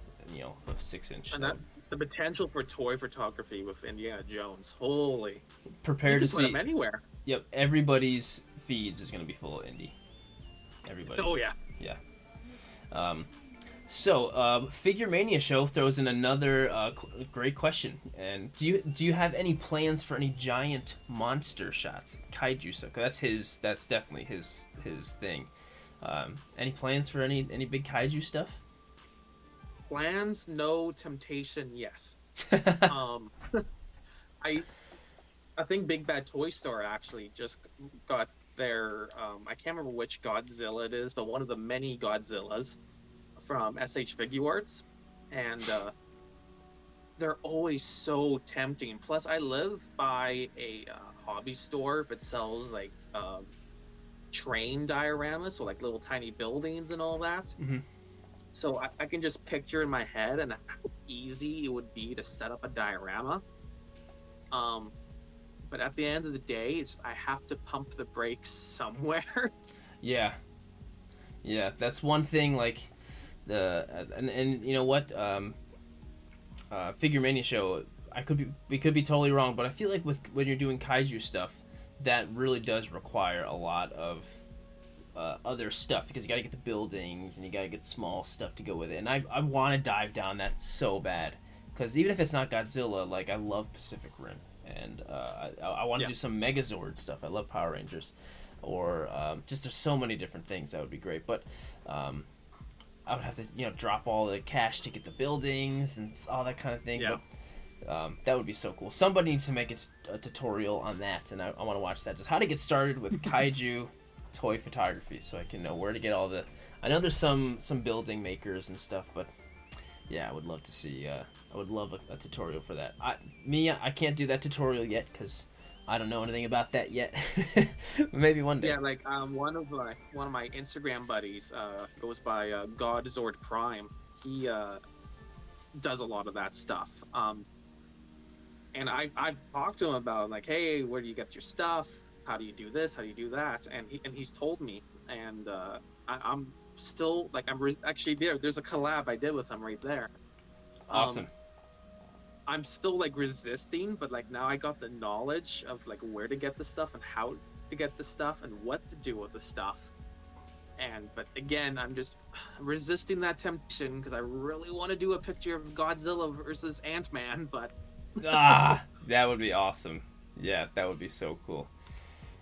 Speaker 1: of 6-inch.
Speaker 2: And the potential for toy photography with Indiana Jones. Holy.
Speaker 1: Prepare to see
Speaker 2: put them anywhere.
Speaker 1: Yep, everybody's feeds is going to be full of indie. Everybody's.
Speaker 2: Oh yeah.
Speaker 1: Yeah. So Figure Mania Show throws in another great question. And do you have any plans for any giant monster shots, kaiju stuff? That's definitely his thing. Any plans for any big kaiju stuff?
Speaker 2: Plans, no. Temptation, yes. I think Big Bad Toy Store actually just got their I can't remember which Godzilla it is, but one of the many Godzillas from SH Figuarts, and they're always so tempting. Plus, I live by a hobby store that sells like train dioramas, so like little tiny buildings and all that.
Speaker 1: Mm-hmm.
Speaker 2: So I can just picture in my head and how easy it would be to set up a diorama. But at the end of the day, I have to pump the brakes somewhere.
Speaker 1: Yeah, that's one thing. Like and you know what? Figure Mania show, we could be totally wrong, but I feel like when you're doing kaiju stuff, that really does require a lot of other stuff, because you got to get the buildings and you got to get small stuff to go with it. And I want to dive down that so bad, because even if it's not Godzilla, like, I love Pacific Rim, and I want to do some Megazord stuff. I love Power Rangers, or just there's so many different things that would be great. But I would have to drop all the cash to get the buildings and all that kind of thing.
Speaker 2: Yeah.
Speaker 1: But that would be so cool. Somebody needs to make a tutorial on that, and I want to watch that. Just how to get started with kaiju toy photography, so I can know where to get all the. I know there's some building makers and stuff, but yeah, I would love to see. I would love a tutorial for that. I can't do that tutorial yet because I don't know anything about that yet. Maybe one day.
Speaker 2: Yeah, like one of my Instagram buddies goes by Godzord Prime. He does a lot of that stuff. And I've talked to him about, like, hey, where do you get your stuff? How do you do this? How do you do that? And he's told me, and I'm still like actually there's a collab I did with him right there.
Speaker 1: Awesome.
Speaker 2: I'm still like resisting, but like now I got the knowledge of like where to get the stuff and how to get the stuff and what to do with the stuff. But again, I'm just resisting that temptation because I really want to do a picture of Godzilla versus Ant-Man, but
Speaker 1: that would be awesome. Yeah, that would be so cool.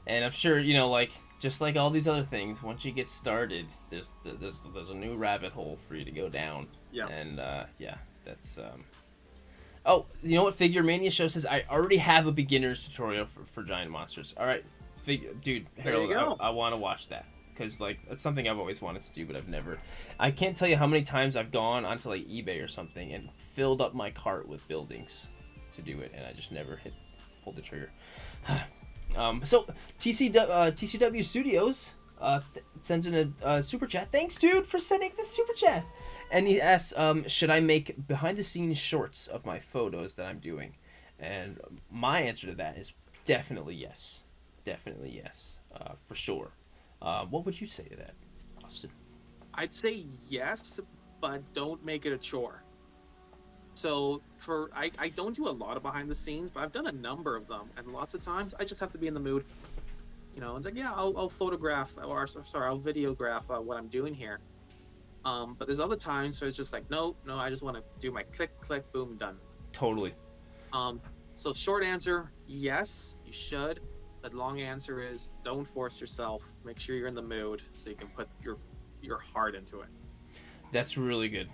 Speaker 1: And I'm sure, like, just like all these other things, once you get started, there's a new rabbit hole for you to go down.
Speaker 2: Yeah.
Speaker 1: And that's Oh, you know what Figure Mania show says? I already have a beginner's tutorial for giant monsters. All right, dude, Harold, I want to watch that, because like that's something I've always wanted to do, but I've never. I can't tell you how many times I've gone onto like eBay or something and filled up my cart with buildings to do it, and I just never pulled the trigger. So TCW Studios sends in a super chat. Thanks, dude, for sending the super chat. And he asks, should I make behind the scenes shorts of my photos that I'm doing? And my answer to that is definitely yes. Definitely yes. For sure. What would you say to that, Austin?
Speaker 2: I'd say yes, but don't make it a chore. So I don't do a lot of behind the scenes, but I've done a number of them, and lots of times I just have to be in the mood. It's like, yeah, I'll photograph, or sorry, I'll videograph what I'm doing here. But there's other times where it's just like, no, I just want to do my click, boom, done.
Speaker 1: Totally.
Speaker 2: So short answer, yes, you should. But long answer is don't force yourself. Make sure you're in the mood so you can put your heart into it.
Speaker 1: That's really good.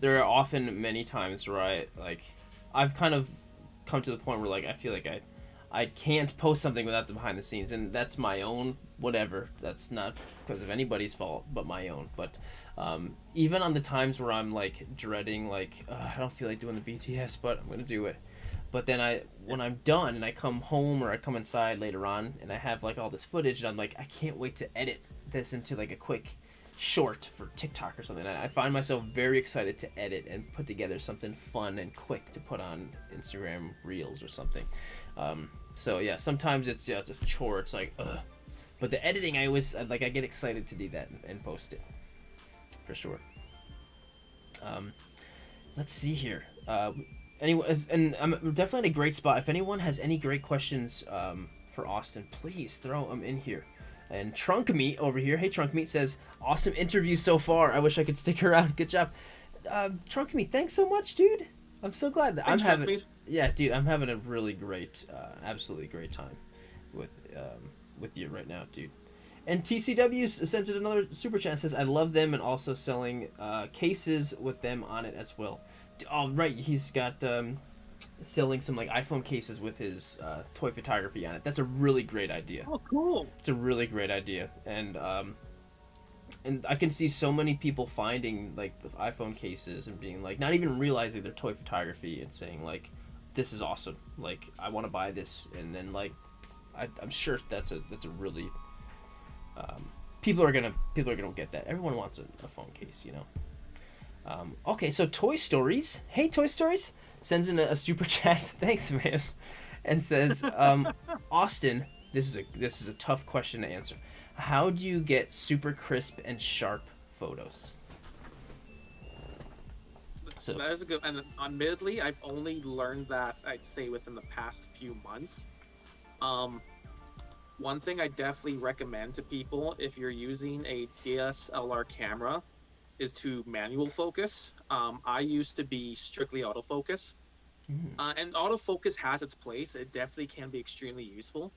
Speaker 1: There are often many times where I've kind of come to the point where like I feel like I can't post something without the behind the scenes, and that's my own whatever. That's not because of anybody's fault but my own. But even on the times where I'm like dreading, like I don't feel like doing the BTS, but I'm gonna do it. But then when I'm done and I come home or I come inside later on and I have like all this footage, and I'm like, I can't wait to edit this into like a quick short for TikTok or something. I find myself very excited to edit and put together something fun and quick to put on Instagram Reels or something. So yeah, sometimes it's a chore. It's like, ugh. But the editing, I get excited to do that and post it, for sure. Let's see here. And I'm definitely in a great spot. If anyone has any great questions for Austin, please throw them in here. And Trunk Meat over here, hey Trunk Meat, says, awesome interview so far. I wish I could stick around. Good job. Trunk Meat, thanks so much, dude. I'm so glad that I'm having a really great, absolutely great time with you right now, dude. And TCW sends it another super chat and says, I love them, and also selling cases with them on it as well. Oh, right, he's got selling some like iPhone cases with his toy photography on it. That's a really great idea.
Speaker 2: Oh, cool.
Speaker 1: It's a really great idea. And I can see so many people finding like the iPhone cases and being like, not even realizing their toy photography, and saying like, this is awesome, like I want to buy this. And then like I'm sure that's a really people are gonna get that. Everyone wants a phone case, Okay, so Toy Stories. Hey, Toy Stories sends in a super chat. Thanks, man, and says, Austin, this is a tough question to answer. How do you get super crisp and sharp photos? So
Speaker 2: That is a good. And admittedly, I've only learned that I'd say within the past few months. Um, One thing I definitely recommend to people if you're using a DSLR camera is to manual focus. I used to be strictly autofocus,
Speaker 1: mm,
Speaker 2: and autofocus has its place. It definitely can be extremely useful.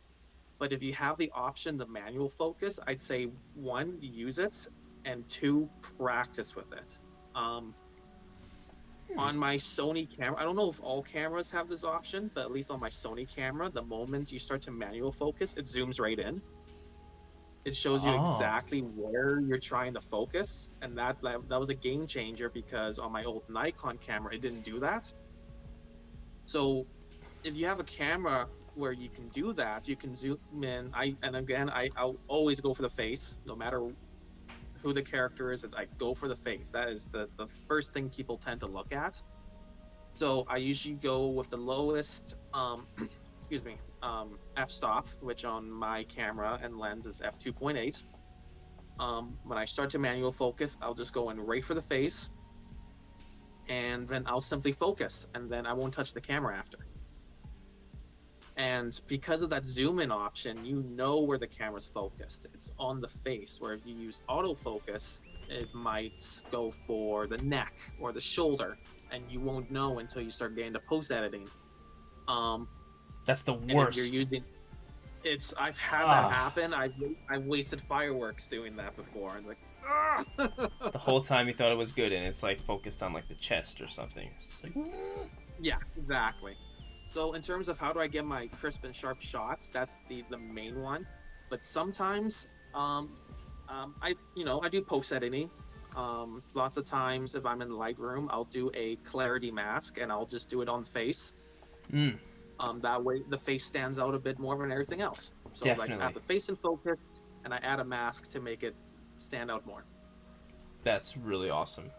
Speaker 2: But if you have the option to manual focus, I'd say one, use it, and two, practice with it. Um,
Speaker 1: hmm.
Speaker 2: on my Sony camera, I don't know if all cameras have this option, but at least on my Sony camera, the moment you start to manual focus, it zooms right in. It shows you
Speaker 1: Oh,
Speaker 2: exactly where you're trying to focus, and that was a game changer because on my old Nikon camera, it didn't do that. So if you have a camera where you can do that, you can zoom in. I'll always go for the face, no matter who the character is. It's I go for the face. That is the first thing people tend to look at. So I usually go with the lowest, excuse me, f-stop, which on my camera and lens is f2.8. When I start to manual focus, I'll just go in right for the face, and then I'll simply focus, and then I won't touch the camera after. And because of that zoom in option, you know where the camera's focused. It's on the face, where if you use autofocus, it might go for the neck or the shoulder, and you won't know until you start getting to post editing. Um,
Speaker 1: that's the
Speaker 2: and if you're
Speaker 1: worst.
Speaker 2: using I've had that
Speaker 1: Ah,
Speaker 2: happen. I've wasted fireworks doing that before. It's like, ah!
Speaker 1: the whole time you thought it was good, and it's like focused on like the chest or something. It's like,
Speaker 2: Yeah, exactly. So in terms of how do I get my crisp and sharp shots, that's the main one. But sometimes, I do post editing. Lots of times, if I'm in Lightroom, I'll do a clarity mask, and I'll just do it on the face.
Speaker 1: mm,
Speaker 2: That way, the face stands out a bit more than everything else. So like, I have
Speaker 1: definitely.
Speaker 2: the face in focus, and I add a mask to make it stand out more.
Speaker 1: That's really awesome.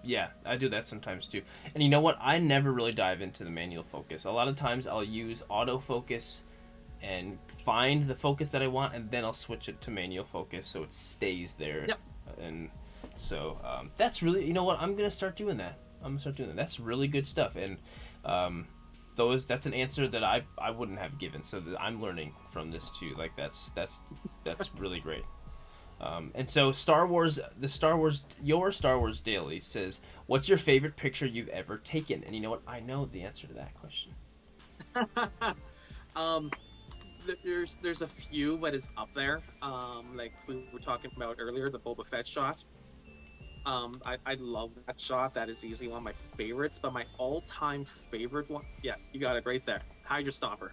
Speaker 1: Yeah, I do that sometimes too. And you know what? I never really dive into the manual focus. A lot of times I'll use autofocus and find the focus that I want, and then I'll switch it to manual focus so it stays there.
Speaker 2: Yep.
Speaker 1: And so that's really, you know what? I'm gonna start doing that. I'm gonna start doing that. That's really good stuff. And that's an answer that I wouldn't have given. So that I'm learning from this too. Like that's really great. And so your Star Wars Daily says, "What's your favorite picture you've ever taken?" And you know what? I know the answer to that question.
Speaker 2: um, there's a few, but it's up there. Like we were talking about earlier, the Boba Fett shot. I love that shot. That is easily one of my favorites. But my all-time favorite one, yeah, you got it right there. Hydra Stomper.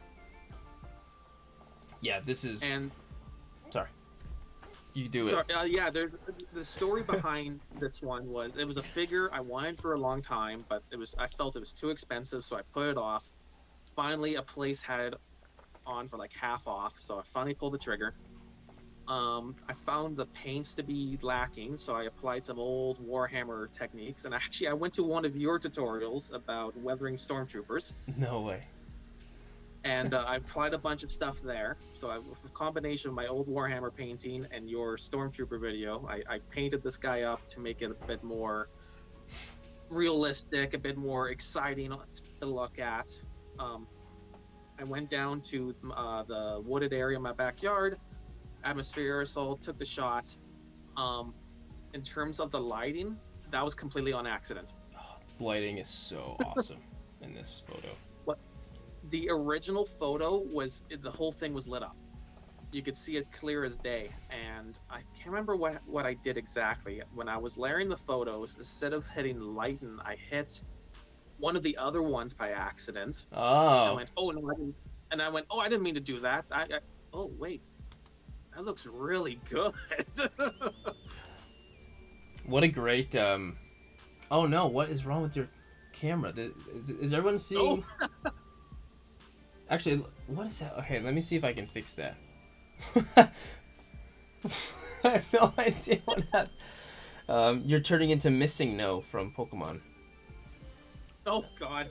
Speaker 1: Yeah, this is.
Speaker 2: And
Speaker 1: Sorry, you do
Speaker 2: sorry,
Speaker 1: it.
Speaker 2: yeah, there's the story behind this one was it was a figure I wanted for a long time, but I felt it was too expensive, so I put it off. Finally, a place had it on for like half off, so I finally pulled the trigger. I found the paints to be lacking, so I applied some old Warhammer techniques, and actually I went to one of your tutorials about weathering stormtroopers,
Speaker 1: No way.
Speaker 2: and I applied a bunch of stuff there. So with a combination of my old Warhammer painting and your stormtrooper video, I painted this guy up to make it a bit more realistic, a bit more exciting to look at. I went down to the wooded area in my backyard, Atmosphere Aerosol, took the shot. In terms of the lighting, that was completely on accident.
Speaker 1: Oh, lighting is so awesome in this photo.
Speaker 2: What the original photo was, the whole thing was lit up. You could see it clear as day, and I can't remember what I did exactly. When I was layering the photos, instead of hitting lighten, I hit one of the other ones by accident. I
Speaker 1: Oh,
Speaker 2: went, oh no, I didn't, and I went, oh, I didn't mean to do that. Oh wait, that looks really good.
Speaker 1: what a great. Oh no, what is wrong with your camera? Is everyone seeing?
Speaker 2: Oh,
Speaker 1: Actually, what is that? Okay, let me see if I can fix that. I have no idea what happened. You're turning into Missing No from Pokemon.
Speaker 2: oh God.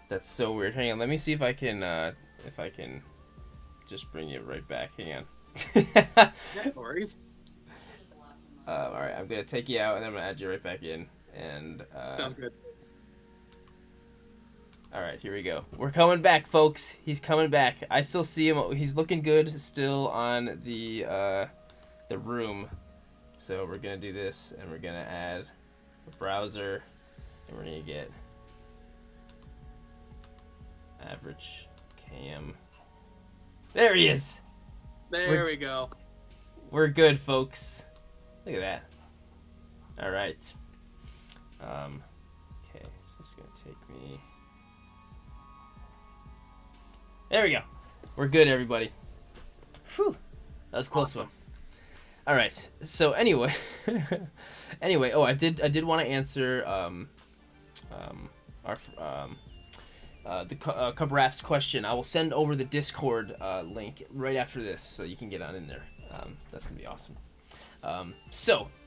Speaker 1: That's so weird. Hang on, let me see if I can just bring it right back. Hang on.
Speaker 2: No worries.
Speaker 1: All right, I'm gonna take you out, and then I'm gonna add you right back in. And
Speaker 2: Sounds good.
Speaker 1: all right, here we go. We're coming back, folks. He's coming back. I still see him. He's looking good still on the room. So we're gonna do this, and we're gonna add a browser, and we're gonna get average cam. There he is.
Speaker 2: There we go.
Speaker 1: We're good, folks. Look at that. All right. Okay, so it's gonna take me. There we go. We're good, everybody. Whew. That was a close one. All right. So anyway, Oh, I did want to answer the Cabraf's question. I will send over the Discord link right after this, so you can get on in there. That's gonna be awesome.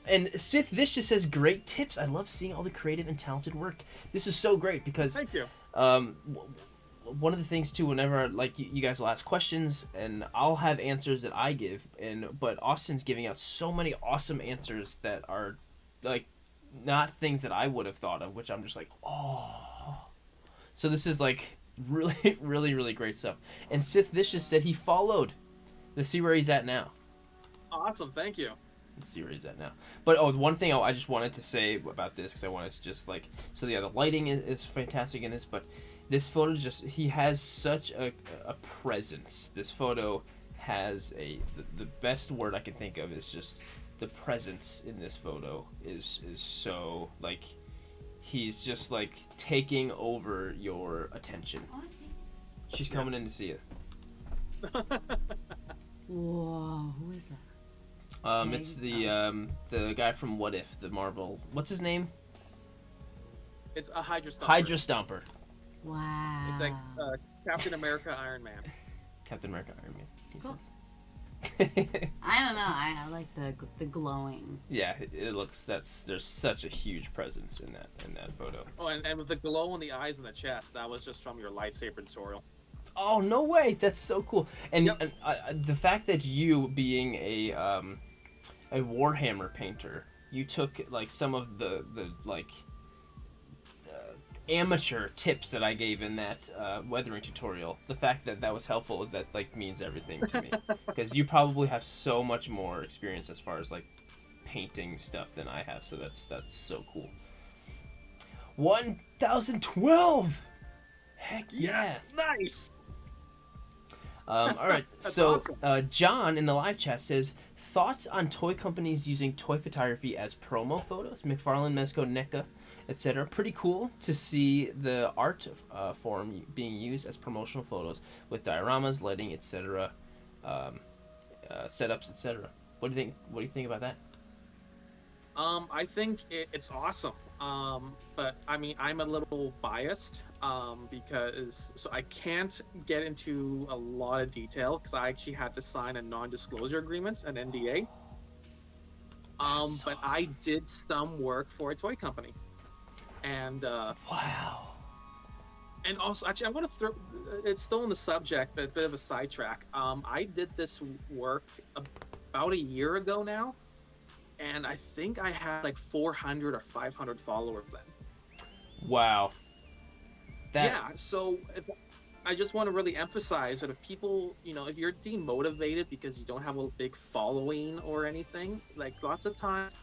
Speaker 1: And Sith Vicious says, great tips. I love seeing all the creative and talented work. This is so great because
Speaker 2: thank you.
Speaker 1: One of the things too, whenever like you guys will ask questions and I'll have answers that I give, but Austin's giving out so many awesome answers that are like not things that I would have thought of, which I'm just like, oh. So this is like really, really, really great stuff. And Sith Vicious said he followed. Let's see where he's at now.
Speaker 2: Awesome, thank you.
Speaker 1: Let's see where he's at now. But one thing I just wanted to say about this, because I wanted to just like, so yeah, the lighting is fantastic in this, but this photo he has such a presence. This photo has the best word I can think of is just the presence in this photo is so like, he's just like taking over your attention.
Speaker 3: Oh, I see.
Speaker 1: She's coming in to see it.
Speaker 3: Whoa, who is that?
Speaker 1: It's the guy from What If, the Marvel. What's his name?
Speaker 2: It's a Hydra Stomper.
Speaker 1: Hydra Stomper.
Speaker 3: Wow.
Speaker 2: It's like Captain America, Iron Man.
Speaker 1: Captain America, Iron Man. He
Speaker 3: Cool.
Speaker 1: says.
Speaker 3: I don't know. I like the glowing.
Speaker 1: Yeah, it looks. There's such a huge presence in that photo.
Speaker 2: Oh, and with the glow in the eyes and the chest, that was just from your lightsaber tutorial.
Speaker 1: Oh no way! That's so cool. And,
Speaker 2: Yep.
Speaker 1: and the fact that you being a Warhammer painter, you took like some of the like amateur tips that I gave in that weathering tutorial. The fact that was helpful, that like means everything to me, because you probably have so much more experience as far as like painting stuff than I have. So that's so cool. 1012. Heck yeah!
Speaker 2: Nice.
Speaker 1: All right,
Speaker 2: That's
Speaker 1: so
Speaker 2: awesome.
Speaker 1: John in the live chat says, thoughts on toy companies using toy photography as promo photos? McFarlane, Mezco, NECA, etc. Pretty cool to see the art form being used as promotional photos with dioramas, lighting, etc., setups, etc. What do you think about that?
Speaker 2: I think it's awesome. But I mean, I'm a little biased because I can't get into a lot of detail because I actually had to sign a non-disclosure agreement, an NDA. But I did some work for a toy company, and
Speaker 1: Wow.
Speaker 2: and also actually I want to throw. It's still on the subject, but a bit of a sidetrack. I did this work about a year ago now. And I think I had like 400 or 500 followers then.
Speaker 1: Wow.
Speaker 2: Yeah, so I just want to really emphasize that if people, if you're demotivated because you don't have a big following or anything, like lots of times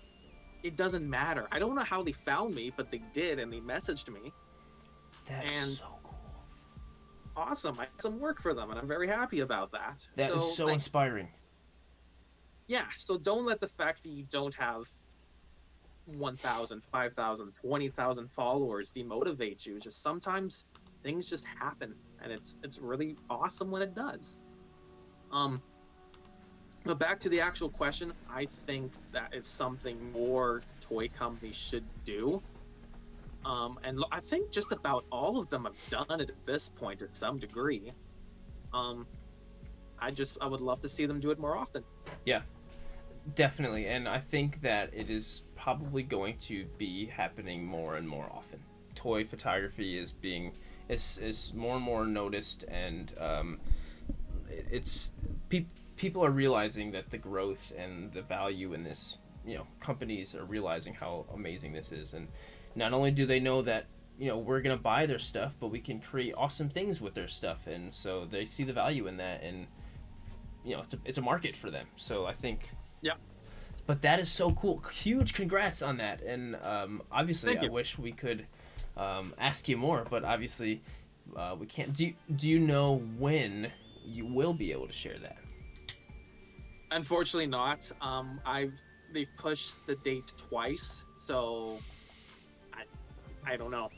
Speaker 2: it doesn't matter. I don't know how they found me, but they did, and they messaged me.
Speaker 1: That's so cool.
Speaker 2: Awesome. I did some work for them, and I'm very happy about that.
Speaker 1: That is so inspiring.
Speaker 2: Yeah, so don't let the fact that you don't have 1,000, 5,000, 20,000 followers demotivate you. Just sometimes things just happen, and it's really awesome when it does. But back to the actual question, I think that is something more toy companies should do. And I think just about all of them have done it at this point to some degree. I would love to see them do it more often.
Speaker 1: Yeah. Definitely, and I think that it is probably going to be happening more and more often. Toy photography is more and more noticed, and people are realizing that the growth and the value in this, companies are realizing how amazing this is, and not only do they know that we're gonna buy their stuff, but we can create awesome things with their stuff, and so they see the value in that, and it's a market for them. So I think,
Speaker 2: yeah.
Speaker 1: But that is so cool. Huge congrats on that, and obviously I wish we could ask you more, but obviously we can't. Do you know when you will be able to share that?
Speaker 2: Unfortunately not. They've pushed the date twice, so I don't know.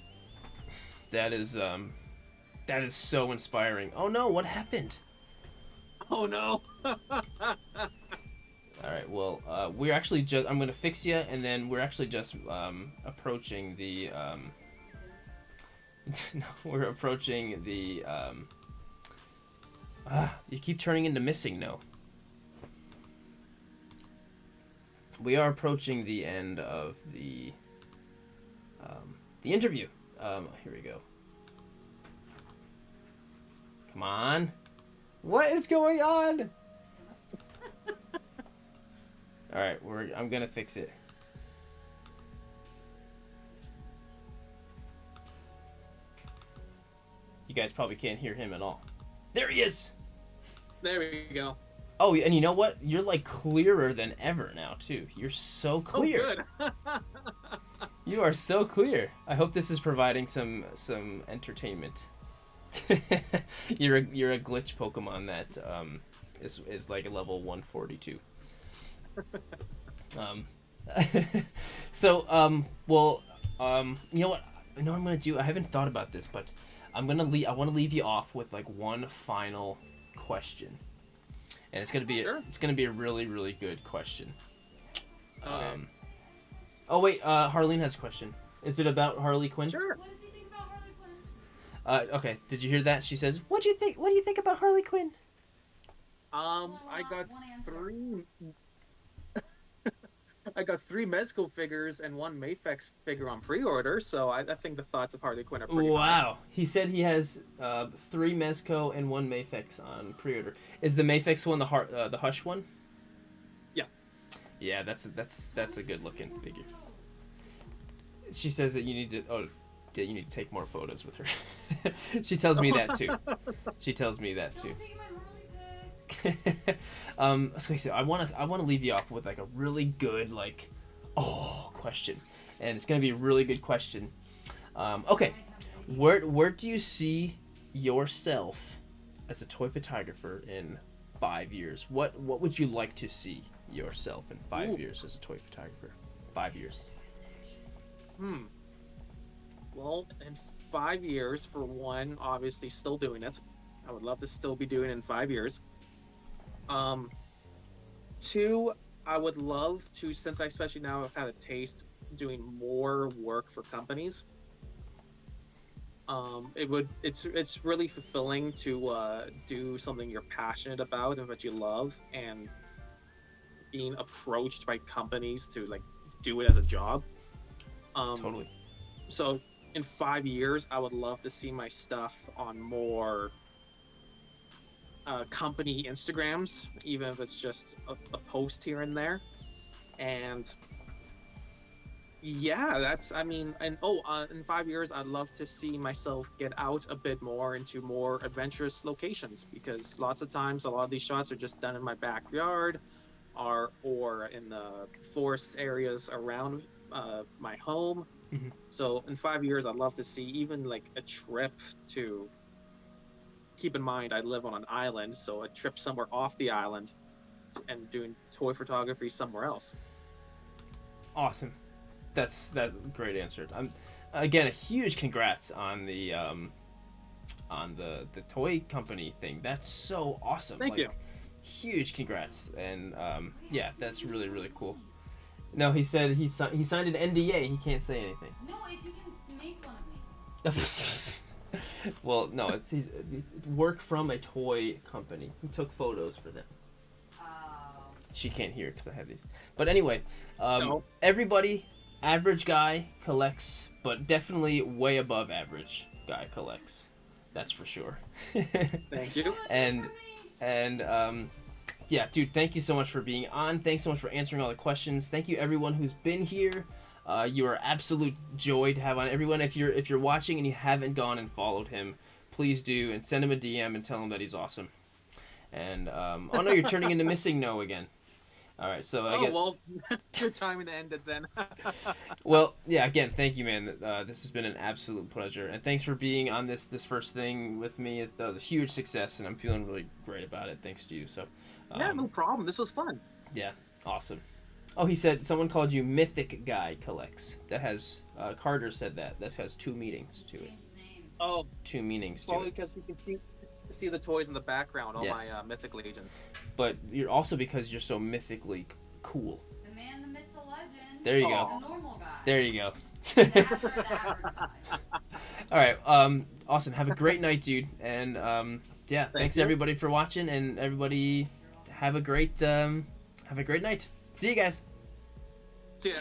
Speaker 1: That is so inspiring. Oh no, what happened?
Speaker 2: Oh no.
Speaker 1: All right, well, we're actually just, I'm going to fix you, and then we're actually just approaching the, no, we're approaching the, you keep turning into missing, no. We are approaching the end of the interview. Here we go. Come on. What is going on? All right, I'm gonna fix it. You guys probably can't hear him at all. There he is.
Speaker 2: There we go.
Speaker 1: Oh, and you know what? You're like clearer than ever now too. You're so clear.
Speaker 2: Oh, good.
Speaker 1: You are so clear. I hope this is providing some entertainment. You're a glitch Pokemon that is like a level 142. So well, you know what? I know what I'm gonna do. I haven't thought about this, but I want to leave you off with like one final question, and it's gonna be a really, really good question.
Speaker 2: Okay.
Speaker 1: Oh wait, Harleen has a question. Is it about Harley Quinn?
Speaker 2: Sure.
Speaker 3: What does he think about Harley Quinn?
Speaker 1: Okay. Did you hear that? She says, "What do you think? What do you think about Harley Quinn?"
Speaker 2: I got three. I got 3 Mezco figures and 1 Mafex figure on pre-order, so I think the thoughts of Harley Quinn are pretty high.
Speaker 1: Wow. He said he has 3 Mezco and 1 Mafex on pre-order. Is the Mafex one the Hush one?
Speaker 2: Yeah.
Speaker 1: Yeah, that's a good looking figure. She says that you need to take more photos with her. She tells me that too. She tells me that too.
Speaker 3: Don't take my Harley pic.
Speaker 1: So I want to leave you off with like a really good question, and it's gonna be a really good question. Okay, where do you see yourself as a toy photographer in 5 years? What would you like to see yourself in 5 years as a toy photographer? 5 years.
Speaker 2: Well, in 5 years, for one, obviously still doing it. I would love to still be doing it in 5 years. 2, I would love to, since I especially now have had a taste doing more work for companies. It's really fulfilling to do something you're passionate about and that you love, and being approached by companies to like do it as a job.
Speaker 1: Totally.
Speaker 2: So in 5 years, I would love to see my stuff on more company Instagrams, even if it's just a post here and there. And yeah, in 5 years, I'd love to see myself get out a bit more into more adventurous locations, because lots of times a lot of these shots are just done in my backyard or in the forest areas around my home.
Speaker 1: Mm-hmm.
Speaker 2: So in 5 years, I'd love to see even like a trip to, keep in mind I live on an island, so a trip somewhere off the island and doing toy photography somewhere else.
Speaker 1: Awesome. That's great answer. Again, a huge congrats on the toy company thing. That's so awesome.
Speaker 2: Thank you.
Speaker 1: Huge congrats, and yeah, that's really, really cool. No, he said he signed an NDA. He can't say anything.
Speaker 3: No, if you can make one of me.
Speaker 1: Well, no, he's work from a toy company. He took photos for them. She can't hear because I have these. But anyway,
Speaker 2: No.
Speaker 1: Everybody, Average Guy collects, but definitely way above Average Guy collects. That's for sure.
Speaker 2: Thank you.
Speaker 1: And yeah, dude, thank you so much for being on. Thanks so much for answering all the questions. Thank you everyone who's been here. You are absolute joy to have on. Everyone, if you're watching and you haven't gone and followed him, please do, and send him a DM and tell him that he's awesome. And oh no, you're turning into Missing No again. All right, so
Speaker 2: well, your timing ended then.
Speaker 1: well, yeah. Again, thank you, man. This has been an absolute pleasure, and thanks for being on this first thing with me. That was a huge success, and I'm feeling really great about it. Thanks to you. So,
Speaker 2: yeah, no problem. This was fun.
Speaker 1: Yeah, awesome. Oh, he said someone called you Mythic.Guy.Collects. That has Carter said that. That has two meanings to it.
Speaker 3: Change his name.
Speaker 2: Oh,
Speaker 1: Two meanings to
Speaker 2: well,
Speaker 1: it.
Speaker 2: because you can see the toys in the background. All
Speaker 1: Yes.
Speaker 2: my Mythic Legions.
Speaker 1: But you're also because you're so mythically cool.
Speaker 3: The man, the myth, the legend.
Speaker 1: There you
Speaker 2: Aw.
Speaker 1: go.
Speaker 3: The normal guy.
Speaker 1: There you go.
Speaker 3: The average guy.
Speaker 1: All right. Awesome. Have a great night, dude. And yeah, thanks
Speaker 2: you.
Speaker 1: everybody for watching, and everybody have a great night. See you guys.
Speaker 2: See ya.